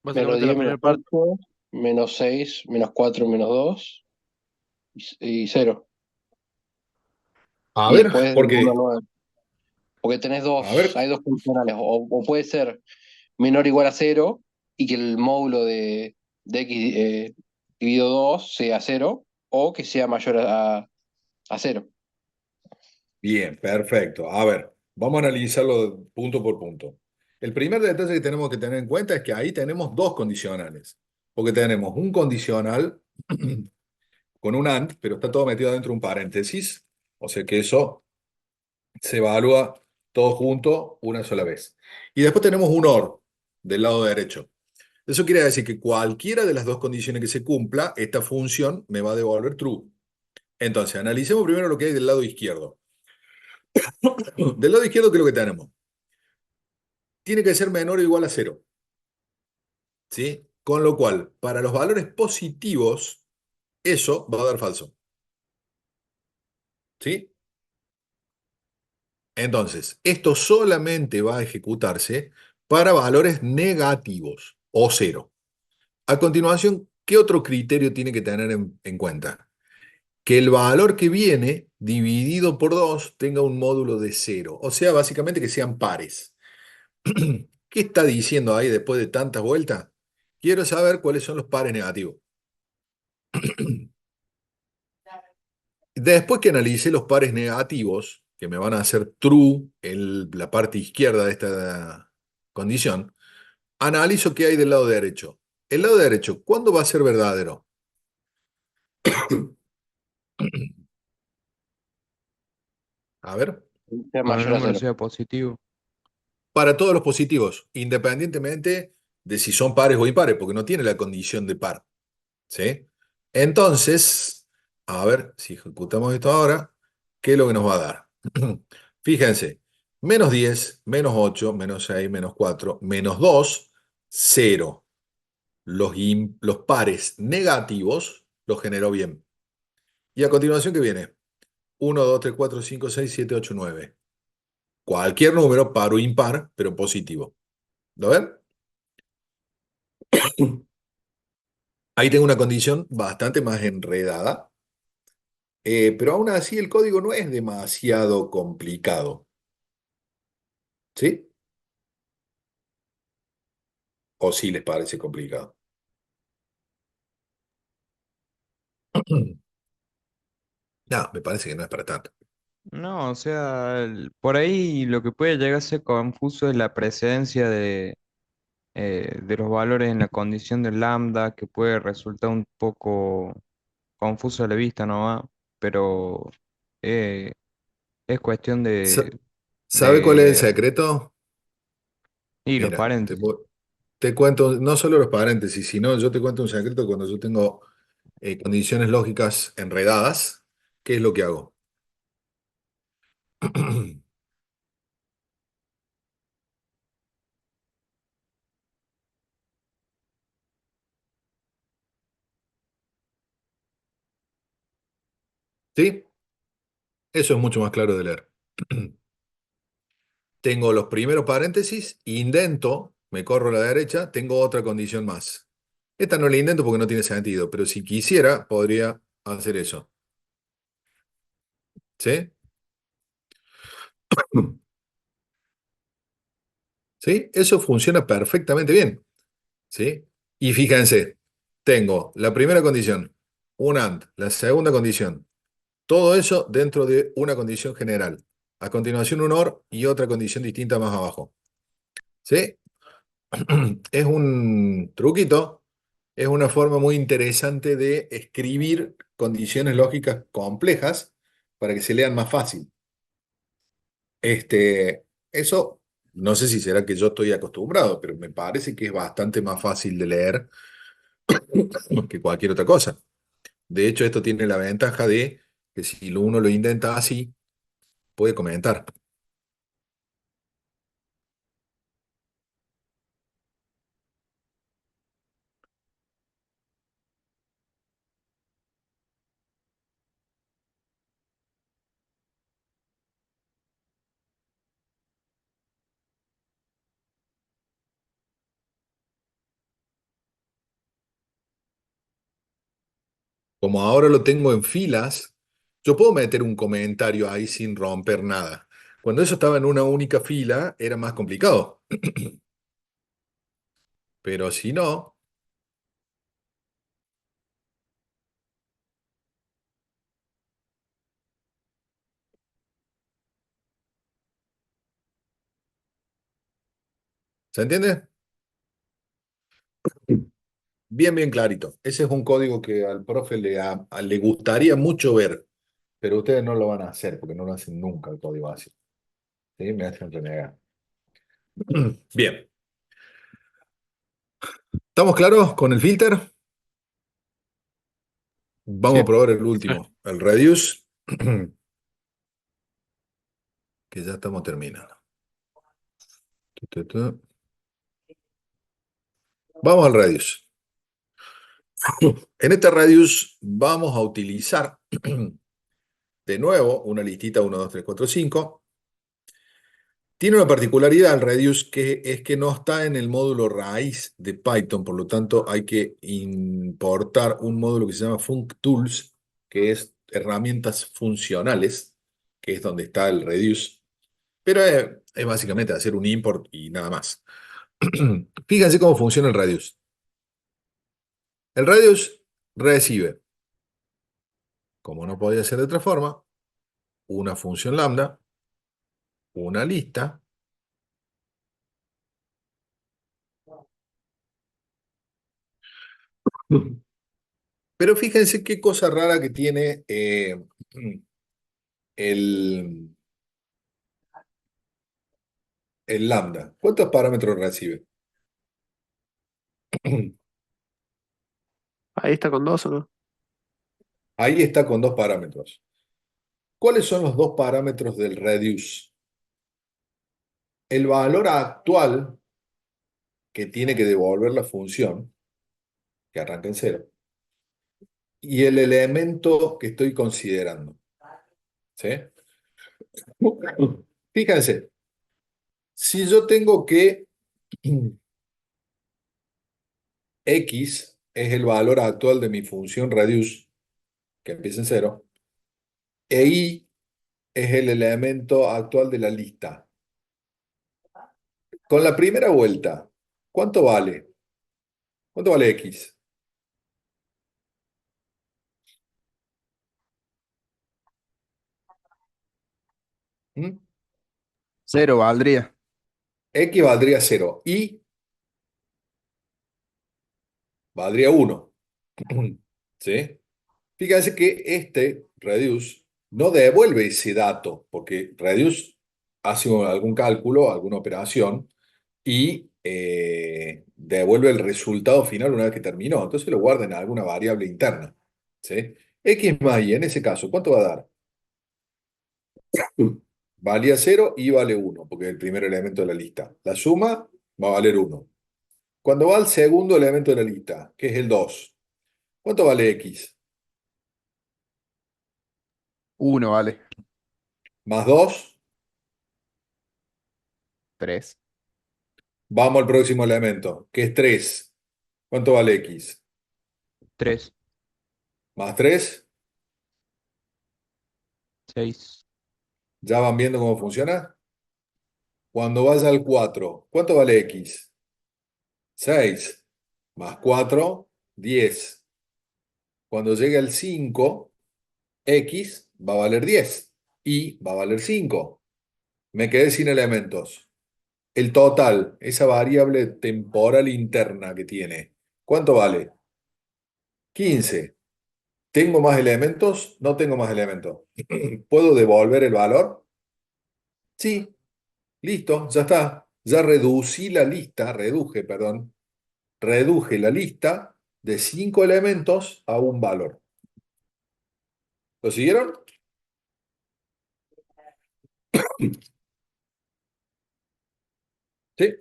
Básicamente la primera parte. -10, -8, -6, -4, -2 y 0. A Y ver, después de 1 a porque, 9. Porque tenés a ver, hay dos condicionales. O puede ser menor o igual a 0 y que el módulo de x dividido 2 sea 0 o que sea mayor a 0. bien, perfecto. A ver, vamos a analizarlo punto por punto. El primer detalle que tenemos que tener en cuenta es que ahí tenemos dos condicionales, porque tenemos un condicional con un AND, pero está todo metido dentro de un paréntesis, o sea que eso se evalúa todo junto una sola vez. Y después tenemos un OR del lado derecho. Eso quiere decir que cualquiera de las dos condiciones que se cumpla, esta función me va a devolver true. Entonces, analicemos primero lo que hay del lado izquierdo. Del lado izquierdo, ¿qué es lo que tenemos? Tiene que ser menor o igual a 0. ¿Sí? Con lo cual, para los valores positivos, eso va a dar falso. ¿Sí? Entonces, esto solamente va a ejecutarse para valores negativos o 0. A continuación, ¿qué otro criterio tiene que tener en cuenta? Que el valor que viene dividido por 2 tenga un módulo de 0. O sea, básicamente que sean pares. ¿Qué está diciendo ahí después de tantas vueltas? Quiero saber cuáles son los pares negativos. Después que analice los pares negativos, que me van a hacer true en la parte izquierda de esta condición, analizo qué hay del lado derecho. El lado derecho, ¿cuándo va a ser verdadero? A ver, Sea Cuando el mayor a número 0. sea positivo. para todos los positivos, independientemente de si son pares o impares, porque no tiene la condición de par. ¿Sí? Entonces, a ver si ejecutamos esto ahora, ¿qué es lo que nos va a dar? Fíjense, -10, -8, -6, -4, -2, 0. Los pares negativos los generó bien. Y a continuación, ¿qué viene? 1, 2, 3, 4, 5, 6, 7, 8, 9. Cualquier número, par o impar, pero positivo. ¿Lo ven? Ahí tengo una condición bastante más enredada, pero aún así el código no es demasiado complicado. ¿Sí? ¿O sí les parece complicado? No, me parece que no es para tanto. No, o sea, por ahí lo que puede llegar a ser confuso es la precedencia de los valores en la condición de lambda, que puede resultar un poco confuso a la vista nomás, pero eh, es cuestión Sa- de, ¿Sabe cuál es el de... secreto? Y los Mira, paréntesis. te cuento no solo los paréntesis, sino yo te cuento un secreto cuando yo tengo condiciones lógicas enredadas, ¿qué es lo que hago? ¿Sí? Eso es mucho más claro de leer. Tengo los primeros paréntesis, indento, me corro a la derecha, tengo otra condición más. Esta no la indento porque no tiene sentido, pero si quisiera, podría hacer eso. ¿Sí? ¿Sí? Eso funciona perfectamente bien. ¿Sí? Y fíjense, tengo la primera condición, un AND, la segunda condición, todo eso dentro de una condición general. A continuación un OR y otra condición distinta más abajo. ¿Sí? Es un truquito, es una forma muy interesante de escribir condiciones lógicas complejas para que se lean más fácil. Eso, no sé si será que yo estoy acostumbrado, pero me parece que es bastante más fácil de leer que cualquier otra cosa. De hecho, esto tiene la ventaja de que si uno lo intenta así, puede comentar. Como ahora lo tengo en filas, yo puedo meter un comentario ahí sin romper nada. Cuando eso estaba en una única fila, era más complicado. Pero si no, ¿se entiende? Bien, bien clarito. Ese es un código que al profe le gustaría mucho ver, pero ustedes no lo van a hacer porque no lo hacen nunca el código así. ¿Sí? Me hacen renegar. Bien. ¿Estamos claros con el filter? Vamos Sí. a probar el último, el reduce, que ya estamos terminando. Vamos al reduce. En este radius vamos a utilizar de nuevo una listita 1, 2, 3, 4, 5. Tiene una particularidad el radius que es que no está en el módulo raíz de Python, por lo tanto hay que importar un módulo que se llama functools, que es herramientas funcionales, que es donde está el reduce, pero es básicamente hacer un import y nada más. Fíjense cómo funciona el reduce. El reduce recibe, como no podía ser de otra forma, una función lambda, una lista, pero fíjense qué cosa rara que tiene el, el lambda. ¿Cuántos parámetros recibe? Ahí está con 2 o no. Ahí está con dos parámetros. ¿Cuáles son los dos parámetros del reduce? El valor actual que tiene que devolver la función, que arranca en cero, y el elemento que estoy considerando. ¿Sí? Fíjense, si yo tengo que x es el valor actual de mi función reduce, que empieza en cero, e y es el elemento actual de la lista. Con la primera vuelta, ¿cuánto vale? ¿Cuánto vale x? ¿Mm? 0 valdría. X valdría 0 y valdría 1. ¿Sí? Fíjense que este reduce no devuelve ese dato, porque reduce hace algún cálculo, alguna operación, y devuelve el resultado final una vez que terminó. Entonces lo guarda en alguna variable interna. ¿Sí? X más y en ese caso, ¿cuánto va a dar? Valía 0 y vale 1, porque es el primer elemento de la lista. La suma va a valer 1. Cuando va al segundo elemento de la lista, que es el 2, ¿cuánto vale X? 1 vale. Más 2, 3. vamos al próximo elemento, que es 3. ¿Cuánto vale X? 3. Más 3, 6. ¿ya van viendo cómo funciona? Cuando vaya al 4, ¿cuánto vale X? 6. Más 4, 10. Cuando llegue al 5, X va a valer 10 y va a valer 5. Me quedé sin elementos. el total, esa variable temporal interna que tiene, ¿cuánto vale? 15. ¿Tengo más elementos? No tengo más elementos. ¿Puedo devolver el valor? Sí, listo, ya está. Ya reducí la lista, reduje la lista de 5 elementos a un valor. ¿Lo siguieron? Sí.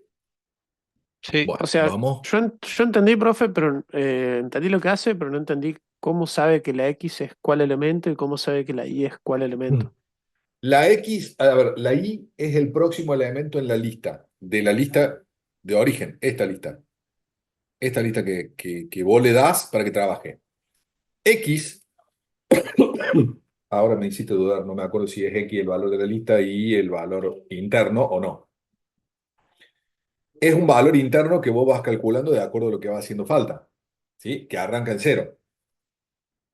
Sí. Bueno, O sea, vamos. yo entendí, profe, pero entendí lo que hace, pero no entendí cómo sabe que la X es cuál elemento y cómo sabe que la Y es cuál elemento. La X, a ver, la Y es el próximo elemento en la lista, de la lista de origen, esta lista que vos le das para que trabaje. X, ahora me hiciste dudar, no me acuerdo si es X el valor de la lista y el valor interno o no. Es un valor interno que vos vas calculando de acuerdo a lo que va haciendo falta, ¿sí? Que arranca en cero.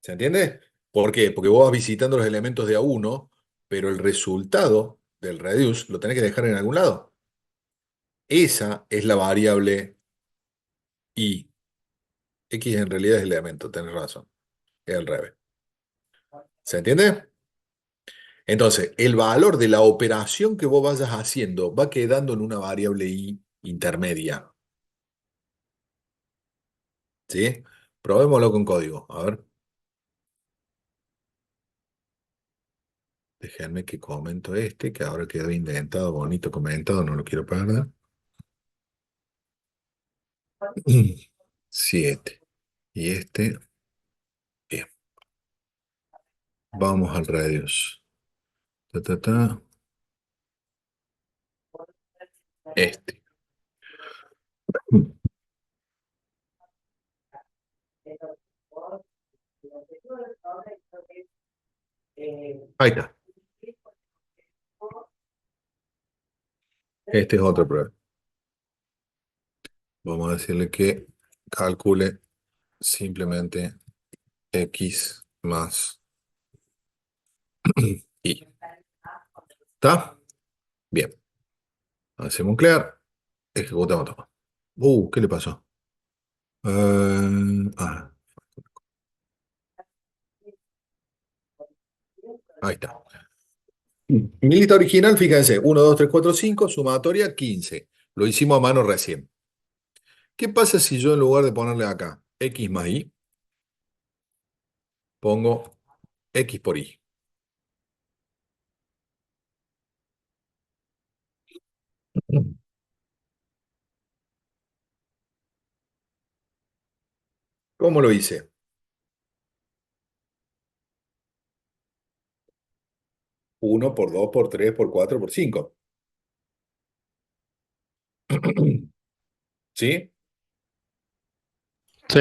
¿Se entiende? ¿Por qué? Porque vos vas visitando los elementos de a uno, pero el resultado del reduce lo tenés que dejar en algún lado. Esa es la variable Y. X en realidad es el elemento, tenés razón. Es al revés. ¿Se entiende? Entonces, el valor de la operación que vos vayas haciendo va quedando en una variable Y intermedia. ¿Sí? Probémoslo con código. A ver. Déjenme que comento que ahora quedó indentado, bonito comentado, no lo quiero perder. 7. Y bien. Vamos al radius. Ta, ta, ta. Este. Ahí está. Este es otro prueba. Vamos a decirle que calcule simplemente X más Y. ¿Está? Bien. Hacemos un clear. Ejecutamos todo. ¿Qué le pasó? Ah, ahí está. Mi lista original, fíjense, 1, 2, 3, 4, 5, sumatoria 15. Lo hicimos a mano recién. ¿Qué pasa si yo en lugar de ponerle acá X más Y, pongo X por Y? ¿Cómo lo hice? Uno por 2 por 3 por 4 por 5. ¿Sí? Sí.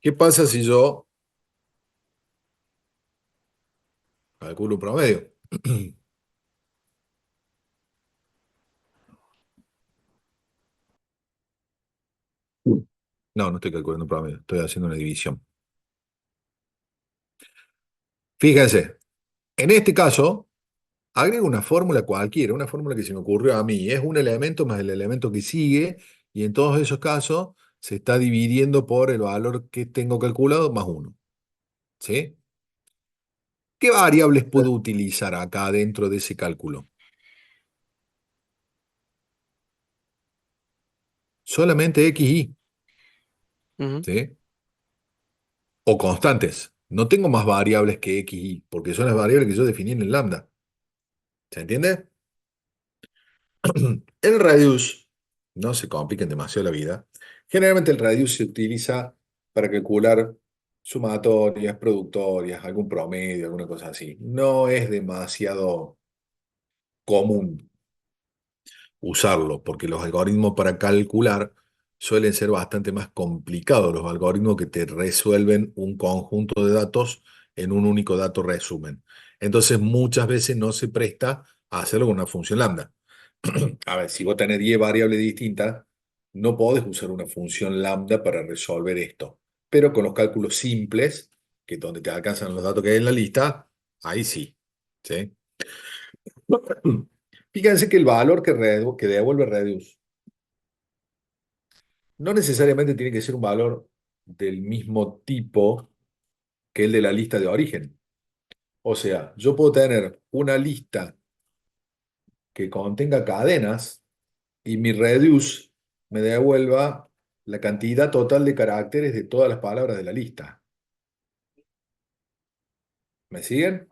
¿Qué pasa si yo calculo un promedio? No, no estoy calculando un promedio, estoy haciendo una división. Fíjense, en este caso, agrego una fórmula cualquiera, una fórmula que se me ocurrió a mí. Es un elemento más el elemento que sigue, y en todos esos casos se está dividiendo por el valor que tengo calculado más 1. ¿Sí? ¿Qué variables puedo utilizar acá dentro de ese cálculo? Solamente X, Y. Ujú. ¿Sí? O constantes. No tengo más variables que X, Y, porque son las variables que yo definí en el lambda. ¿Se entiende? El radius, no se compliquen demasiado la vida. Generalmente el radius se utiliza para calcular sumatorias, productorias, algún promedio, alguna cosa así. No es demasiado común usarlo, porque los algoritmos para calcular suelen ser bastante más complicados, los algoritmos que te resuelven un conjunto de datos en un único dato resumen. Entonces muchas veces no se presta a hacerlo con una función lambda. A ver, si vos tenés 10 variables distintas, no podés usar una función lambda para resolver esto. Pero con los cálculos simples, que es donde te alcanzan los datos que hay en la lista, ahí sí. ¿Sí? Fíjense que el valor que devuelve reduce no necesariamente tiene que ser un valor del mismo tipo que el de la lista de origen. O sea, yo puedo tener una lista que contenga cadenas y mi reduce me devuelva la cantidad total de caracteres de todas las palabras de la lista. ¿Me siguen?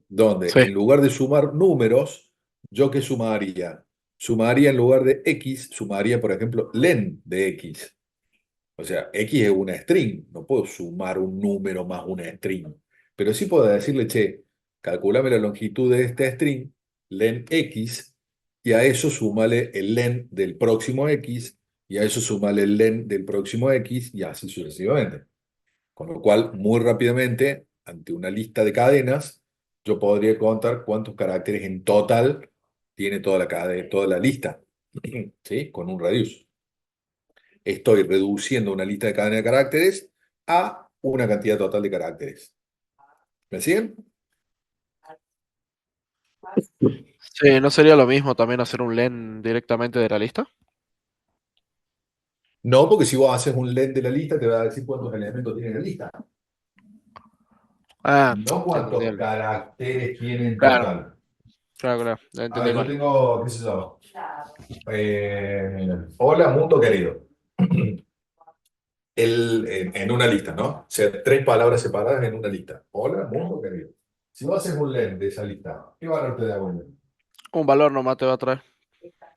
Donde Sí. en lugar de sumar números, ¿yo qué sumaría? Sumaría en lugar de X, sumaría, por ejemplo, len de X. O sea, X es una string, no puedo sumar un número más una string. Pero sí puedo decirle, che, calculame la longitud de esta string, len X, y a eso súmale el len del próximo X, y a eso súmale el len del próximo X, y así sucesivamente. Con lo cual, muy rápidamente, ante una lista de cadenas, yo podría contar cuántos caracteres en total tiene toda la lista, ¿sí? Con un reduce. Estoy reduciendo una lista de cadena de caracteres a una cantidad total de caracteres. ¿Me siguen? Sí, ¿no sería lo mismo también hacer un len directamente de la lista? No, porque si vos haces un len de la lista, te va a decir cuántos elementos tiene la lista. Ah, No cuántos entendible. caracteres tiene en Claro, total. claro, lo A entendí ver, yo mal. tengo, qué sé yo. Hola, mundo querido. En una lista, ¿no? O sea, tres palabras separadas en una lista. Hola, mundo querido. Si vos haces un len de esa lista, ¿qué valor te da? Un valor nomás te va a traer,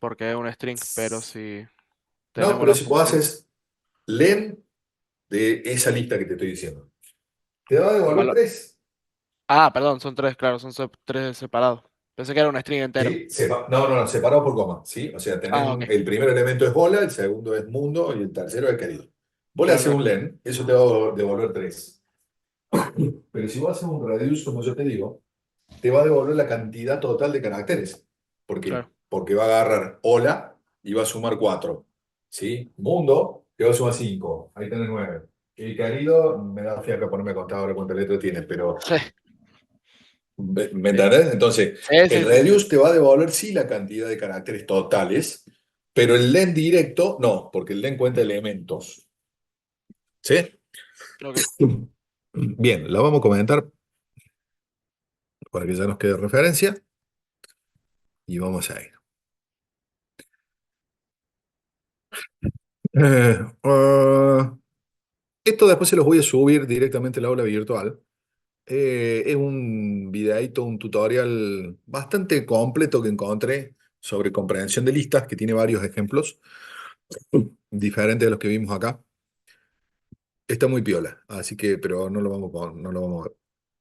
porque es un string, pero si No, tenemos pero una si vos función, haces len de esa lista que te estoy diciendo, te va a un devolver valor. tres. Ah, perdón, son tres, claro, son tres separados. Pensé que era un string entero. ¿Sí? No, no, no, separado por coma, ¿sí? O sea, Ah, ok. el primer elemento es hola, el segundo es mundo y el tercero es querido. Vos le Claro, haces claro. un len, eso te va a devolver tres. Pero si vos haces un reduce, como yo te digo, te va a devolver la cantidad total de caracteres. ¿Por qué? Claro. Porque va a agarrar hola y va a sumar cuatro. ¿Sí? Mundo, te va a sumar cinco. Ahí tenés nueve. El querido, me da fiaca ponerme a contar ahora cuántas letras tiene, pero Sí, ¿me entendés? Entonces, sí, el sí, sí, sí. reduce te va a devolver sí la cantidad de caracteres totales, pero el len directo no, porque el len cuenta elementos. ¿Sí? Ok. Bien, la vamos a comentar para que ya nos quede referencia y vamos a ir. Eh, ah, Esto después se los voy a subir directamente al aula virtual. Es un videíto, un tutorial bastante completo que encontré sobre comprensión de listas, que tiene varios ejemplos diferentes de los que vimos acá. Está muy piola, así que, pero no lo vamos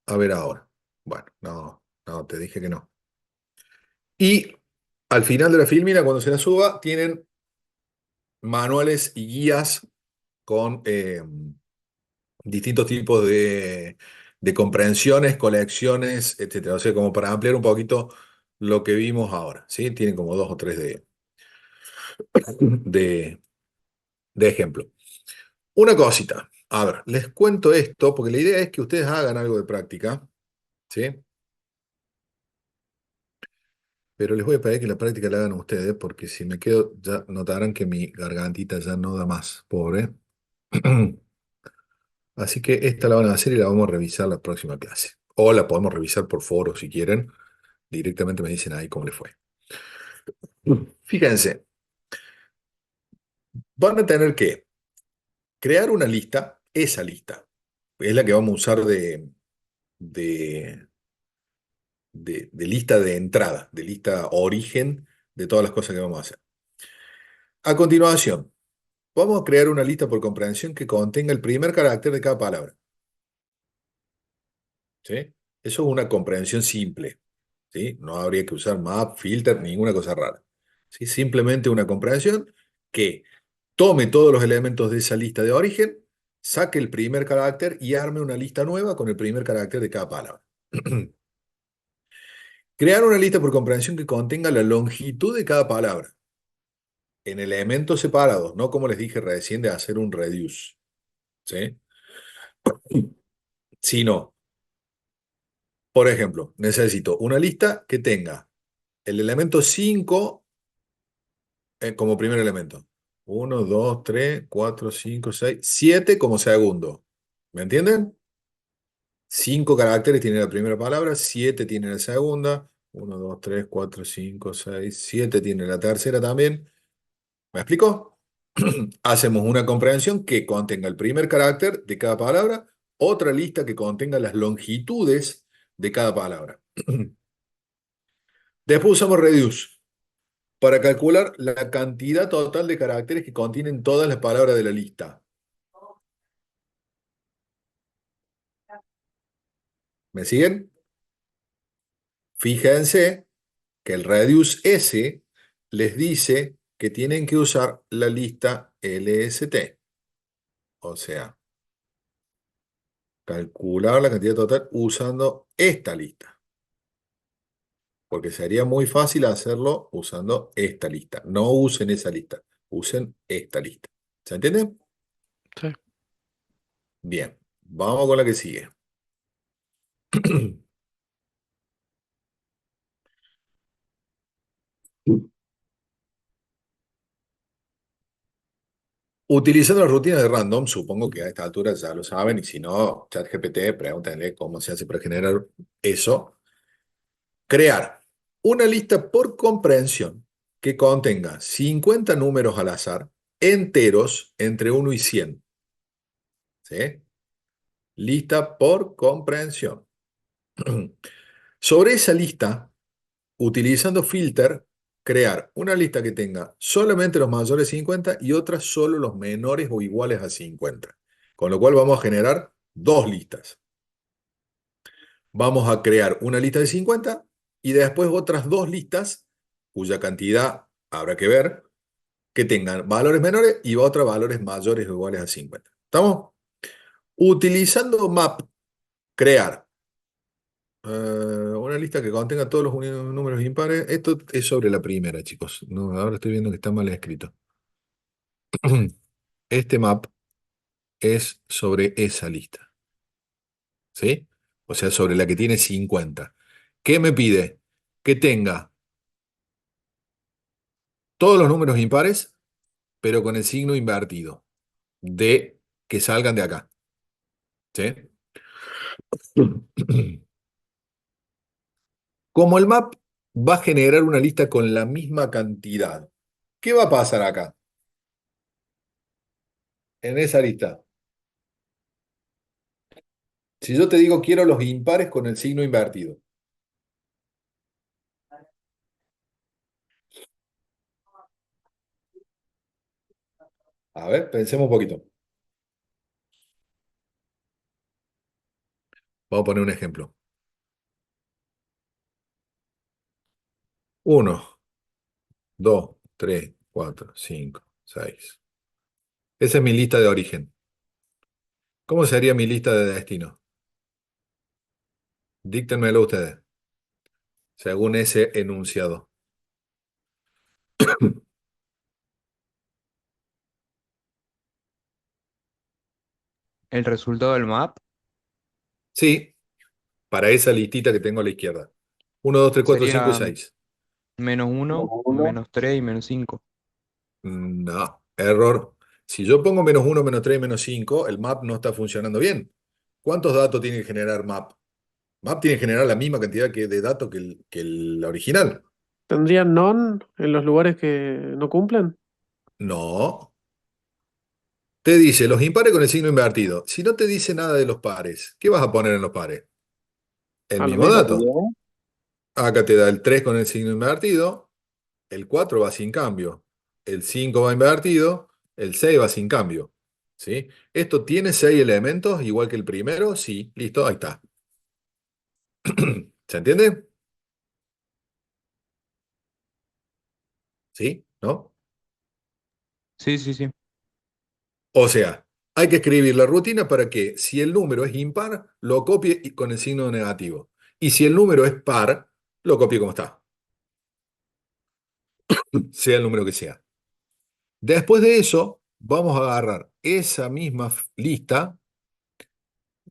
a ver ahora. Bueno, no, no, te dije que no. Y al final de la filmina, cuando se la suba, tienen manuales y guías con distintos tipos de comprensiones, colecciones, etcétera. O sea, como para ampliar un poquito lo que vimos ahora, ¿sí? Tienen como dos o tres de, de ejemplo. Una cosita. A ver, les cuento esto porque la idea es que ustedes hagan algo de práctica, ¿sí? Pero les voy a pedir que la práctica la hagan ustedes porque si me quedo, ya notarán que mi gargantita ya no da más, pobre. Así que esta la van a hacer y la vamos a revisar la próxima clase. O la podemos revisar por foro si quieren. Directamente me dicen ahí cómo les fue. Fíjense, van a tener que crear una lista, esa lista, es la que vamos a usar de, de lista de entrada, de lista origen de todas las cosas que vamos a hacer. A continuación, vamos a crear una lista por comprensión que contenga el primer carácter de cada palabra. ¿Sí? Eso es una comprensión simple. ¿Sí? No habría que usar map, filter, ninguna cosa rara. ¿Sí? Simplemente una comprensión que tome todos los elementos de esa lista de origen, saque el primer carácter y arme una lista nueva con el primer carácter de cada palabra. Crear una lista por comprensión que contenga la longitud de cada palabra en elementos separados, no como les dije recién de hacer un reduce. ¿Sí? Sino, por ejemplo, necesito una lista que tenga el elemento 5 como primer elemento. 1, 2, 3, 4, 5, 6, 7 como segundo. ¿Me entienden? 5 caracteres tiene la primera palabra, 7 tiene la segunda, 1, 2, 3, 4, 5, 6, 7 tiene la tercera también. ¿Me explico? Hacemos una comprensión que contenga el primer carácter de cada palabra, otra lista que contenga las longitudes de cada palabra. Después usamos reduce para calcular la cantidad total de caracteres que contienen todas las palabras de la lista. ¿Me siguen? Fíjense que el reduce S les dice que tienen que usar la lista LST. O sea, calcular la cantidad total usando esta lista. Porque sería muy fácil hacerlo usando esta lista. No usen esa lista, usen esta lista. ¿Se entiende? Sí. Bien, vamos con la que sigue. Utilizando las rutinas de random, supongo que a esta altura ya lo saben, y si no, ChatGPT, pregúntenle cómo se hace para generar eso. Crear una lista por comprensión que contenga 50 números al azar, enteros entre 1 y 100. ¿Sí? Lista por comprensión. Sobre esa lista, utilizando filter, crear una lista que tenga solamente los mayores 50 y otra solo los menores o iguales a 50. Con lo cual vamos a generar dos listas. Vamos a crear una lista de 50 y después otras dos listas, cuya cantidad habrá que ver, que tengan valores menores y otras valores mayores o iguales a 50. ¿Estamos? Utilizando map, crear una lista que contenga todos los números impares. Esto es sobre la primera, chicos. No, ahora estoy viendo que está mal escrito. Este map es sobre esa lista. ¿Sí? O sea, sobre la que tiene 50. ¿Qué me pide? Que tenga todos los números impares, pero con el signo invertido. De que salgan de acá. ¿Sí? Como el map va a generar una lista con la misma cantidad, ¿qué va a pasar acá? En esa lista. Si yo te digo quiero los impares con el signo invertido. A ver, pensemos un poquito. Vamos a poner un ejemplo. 1, 2, 3, 4, 5, 6. Esa es mi lista de origen. ¿Cómo sería mi lista de destino? Díctenmelo ustedes, según ese enunciado. El resultado del map Sí, para esa listita que tengo a la izquierda. 1, 2, 3, 4, 5 y sería seis. -1, -3 y -5. No, error. Si yo pongo -1, -3 y -5, el map no está funcionando bien. ¿Cuántos datos tiene que generar map? Map tiene que generar la misma cantidad de datos que el original. ¿Tendrían non en los lugares que no cumplen? No. Te dice los impares con el signo invertido. Si no te dice nada de los pares, ¿qué vas a poner en los pares? El A lo mismo mismo. dato. Acá te da el 3 con el signo invertido, el 4 va sin cambio, el 5 va invertido, el 6 va sin cambio. ¿Sí? ¿Esto tiene 6 elementos igual que el primero? Sí, listo, ahí está. ¿Se entiende? ¿Sí? ¿No? Sí, sí, sí. O sea, hay que escribir la rutina para que si el número es impar, lo copie con el signo negativo. Y si el número es par, lo copie como está, sea el número que sea. Después de eso, vamos a agarrar esa misma lista,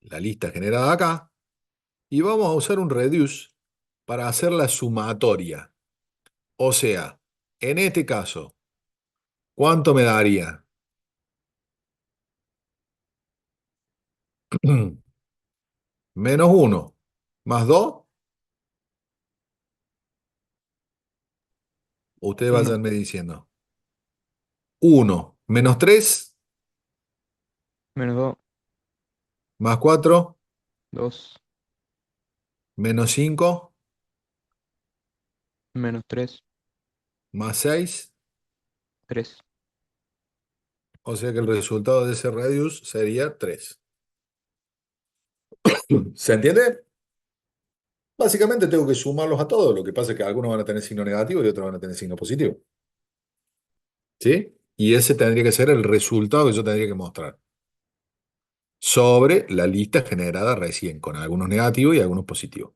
la lista generada acá, y vamos a usar un reduce para hacer la sumatoria. O sea, en este caso, ¿cuánto me daría? Menos 1 más 2. Ustedes Uno. vayanme diciendo. 1 menos 3 Menos 2, más 4 2, menos 5 menos 3, más 6. 3. O sea que el resultado de ese radius sería 3. ¿Se entiende? Básicamente tengo que sumarlos a todos. Lo que pasa es que algunos van a tener signo negativo y otros van a tener signo positivo. ¿Sí? Y ese tendría que ser el resultado que yo tendría que mostrar sobre la lista generada recién, con algunos negativos y algunos positivos.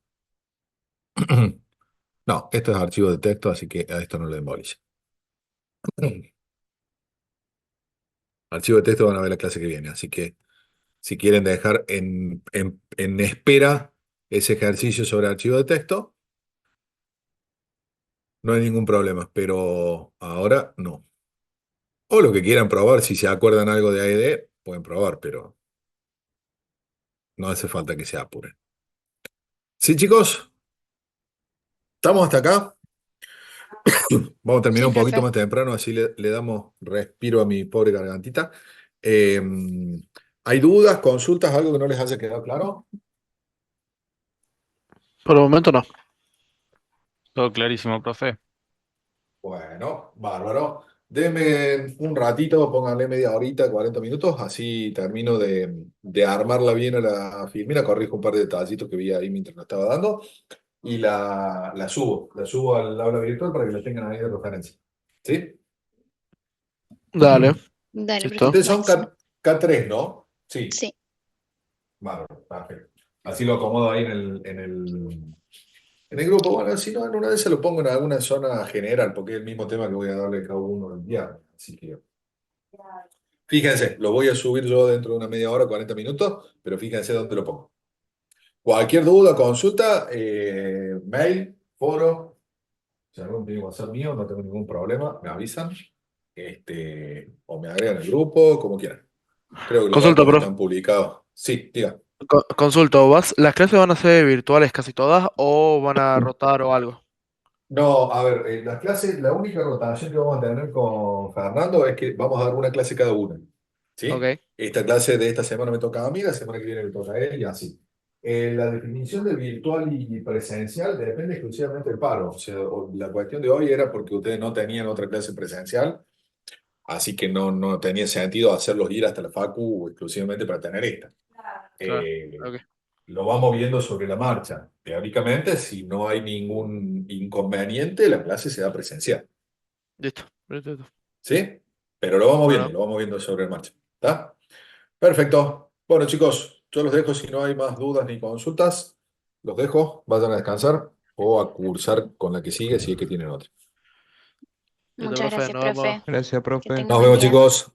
No, esto es archivo de texto, así que a esto no le embolice. Archivo de texto van a ver la clase que viene, así que si quieren dejar en espera ese ejercicio sobre archivo de texto, no hay ningún problema, pero ahora no. O lo que quieran probar, si se acuerdan algo de AED, pueden probar, pero no hace falta que se apuren. ¿Sí, chicos? ¿Estamos hasta acá? Vamos a terminar Sí, un poquito profe. más temprano, así le damos respiro a mi pobre gargantita. Eh, ¿Hay dudas, consultas, algo que no les haya quedado claro? Por el momento no. Todo clarísimo, profe. Bueno, bárbaro. Deme un ratito, pónganle media horita, 40 minutos, así termino de armarla bien a la filmina, corrijo un par de detallitos que vi ahí mientras la estaba dando y la subo al aula virtual para que la tengan ahí de referencia. ¿Sí? Dale, Dale, listo. profe, Ustedes son buenísimo. K3, ¿no? Sí, Sí, bárbaro, perfecto. Así lo acomodo ahí en el grupo. Bueno, si no, en una de esas lo pongo en alguna zona general, porque es el mismo tema que voy a darle a cada uno el viernes. Así que. Fíjense, lo voy a subir yo dentro de una media hora, 40 minutos, pero fíjense dónde lo pongo. Cualquier duda, consulta, mail, foro, si algún tiene WhatsApp mío, no tengo ningún problema, me avisan, o me agregan al grupo, como quieran. Creo que los Consulta, datos profe. están publicados. Sí, diga. Consulto, ¿las clases van a ser virtuales casi todas o van a rotar o algo? No, a ver, las clases, la única rotación que vamos a tener con Fernando es que vamos a dar una clase cada una. ¿Sí? Ok, Esta clase de esta semana me toca a mí, la semana que viene me toca a él y así. La definición de virtual y presencial depende exclusivamente del paro. O sea, la cuestión de hoy era porque ustedes no tenían otra clase presencial, así que no tenía sentido hacerlos ir hasta la facu exclusivamente para tener esta. claro. Eh, Ok, lo vamos viendo sobre la marcha. Teóricamente, si no hay ningún inconveniente, la clase se da presencial. listo. Listo. ¿Sí? Pero Bueno, lo vamos viendo sobre la marcha. ¿Está? Perfecto. Bueno, chicos, yo los dejo si no hay más dudas ni consultas. Los dejo, vayan a descansar o a cursar con la que sigue si es que tienen otra. listo, muchas profe, gracias, nos vemos. profe. Gracias, Que profe. tenga Nos buen vemos, día. chicos.